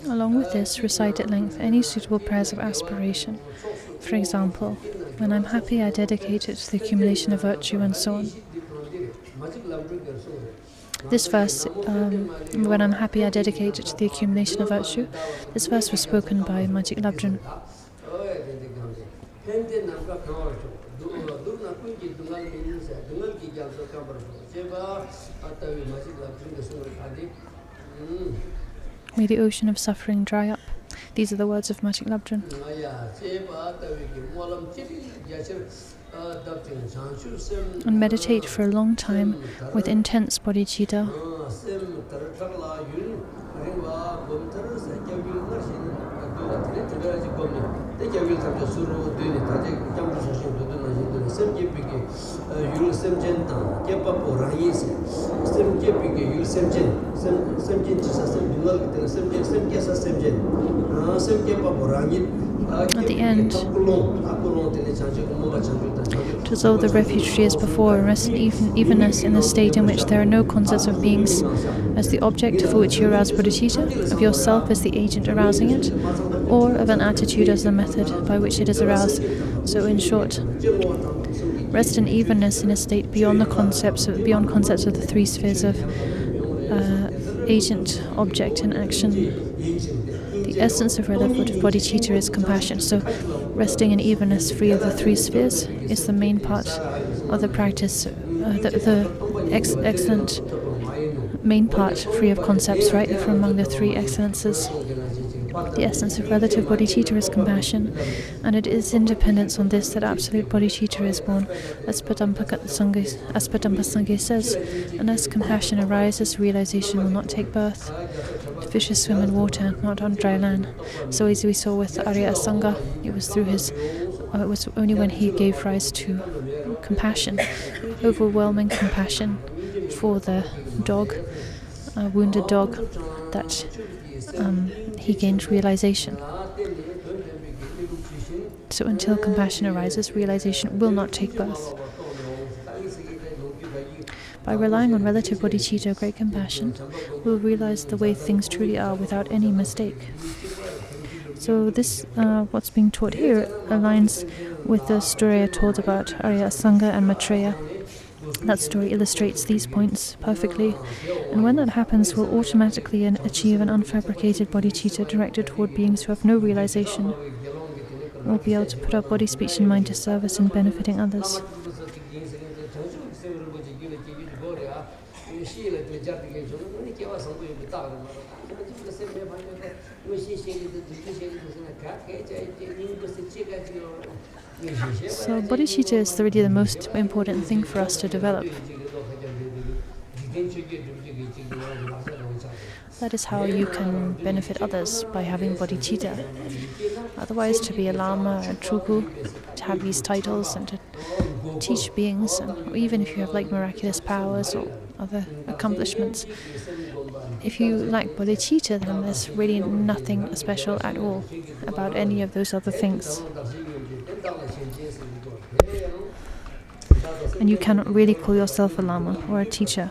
Along with this, recite at length any suitable prayers of aspiration. For example, when I'm happy, I dedicate it to the accumulation of virtue, and so on. This verse, when I'm happy, I dedicate it to the accumulation of virtue. This verse was spoken by Majik Labdrön. May the ocean of suffering dry up. These are the words of Majik Labdrön. And meditate for a long time with intense bodhicitta. At the end, to dissolve the refuge tree as before and rest in evenness in the state in which there are no concepts of beings as the object for which you arouse bodhicitta, of yourself as the agent arousing it, or of an attitude as the method by which it is aroused. So in short, rest in evenness in a state beyond concepts of the three spheres of agent, object, and action. The essence of bodhicitta is compassion. So resting in evenness free of the three spheres is the main part of the practice, the excellent main part, free of concepts, right, from among the three excellences. The essence of relative bodhicitta is compassion, and it is in dependence on this that absolute bodhicitta is born, as Padampa Sangha says. Unless compassion arises, realization will not take birth. Fishes swim in water, not on dry land. So as we saw with Arya Sangha, it was only when he gave rise to compassion, overwhelming compassion for the dog, wounded dog, that he gained realization. So until compassion arises, realization will not take birth. By relying on relative bodhicitta, great compassion, we'll realize the way things truly are without any mistake. So this, what's being taught here, aligns with the story I told about Arya Asanga and Maitreya. That story illustrates these points perfectly, and when that happens, we'll automatically achieve an unfabricated bodhicitta directed toward beings who have no realization. We'll be able to put our body, speech, and mind to service in benefiting others. So bodhicitta is really the most important thing for us to develop. That is how you can benefit others, by having bodhicitta. Otherwise, to be a lama, a truku, to have these titles and to teach beings, and even if you have like miraculous powers or other accomplishments, if you lack bodhicitta, then there's really nothing special at all about any of those other things. And you cannot really call yourself a lama or a teacher.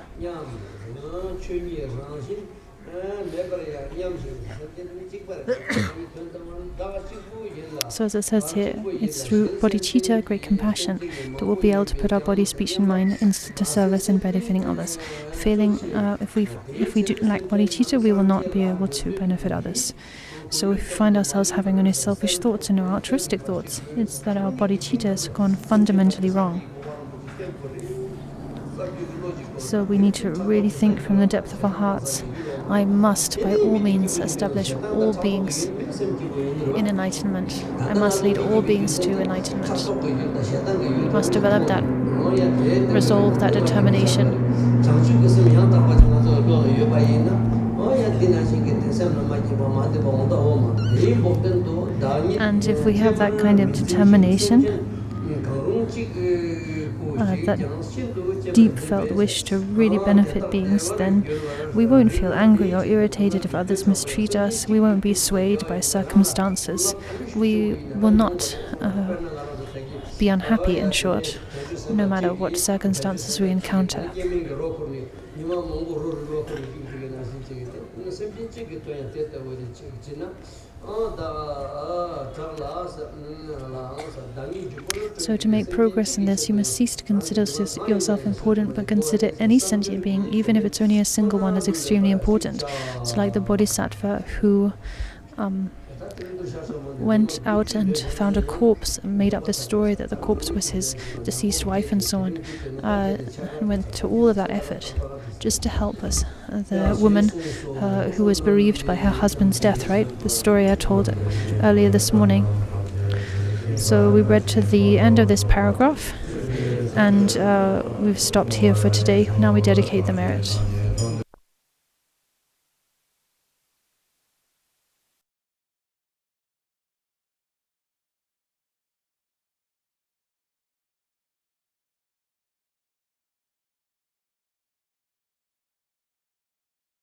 So as it says here, it's through bodhicitta, great compassion, that we'll be able to put our body, speech and mind into service in benefiting others. If we do lack bodhicitta, we will not be able to benefit others. So if we find ourselves having only selfish thoughts and no altruistic thoughts, it's that our bodhicitta has gone fundamentally wrong. So we need to really think from the depth of our hearts, I must by all means establish all beings in enlightenment. I must lead all beings to enlightenment. We must develop that resolve, that determination. And if we have that kind of determination, that deep felt wish to really benefit beings, then we won't feel angry or irritated if others mistreat us. We won't be swayed by circumstances. We will not be unhappy, in short, no matter what circumstances we encounter. So to make progress in this, you must cease to consider yourself important, but consider any sentient being, even if it's only a single one, as extremely important. So like the Bodhisattva who went out and found a corpse and made up this story that the corpse was his deceased wife and so on, and went to all of that effort just to help us. The woman who was bereaved by her husband's death, right? The story I told earlier this morning. So we read to the end of this paragraph, and we've stopped here for today. Now we dedicate the merit.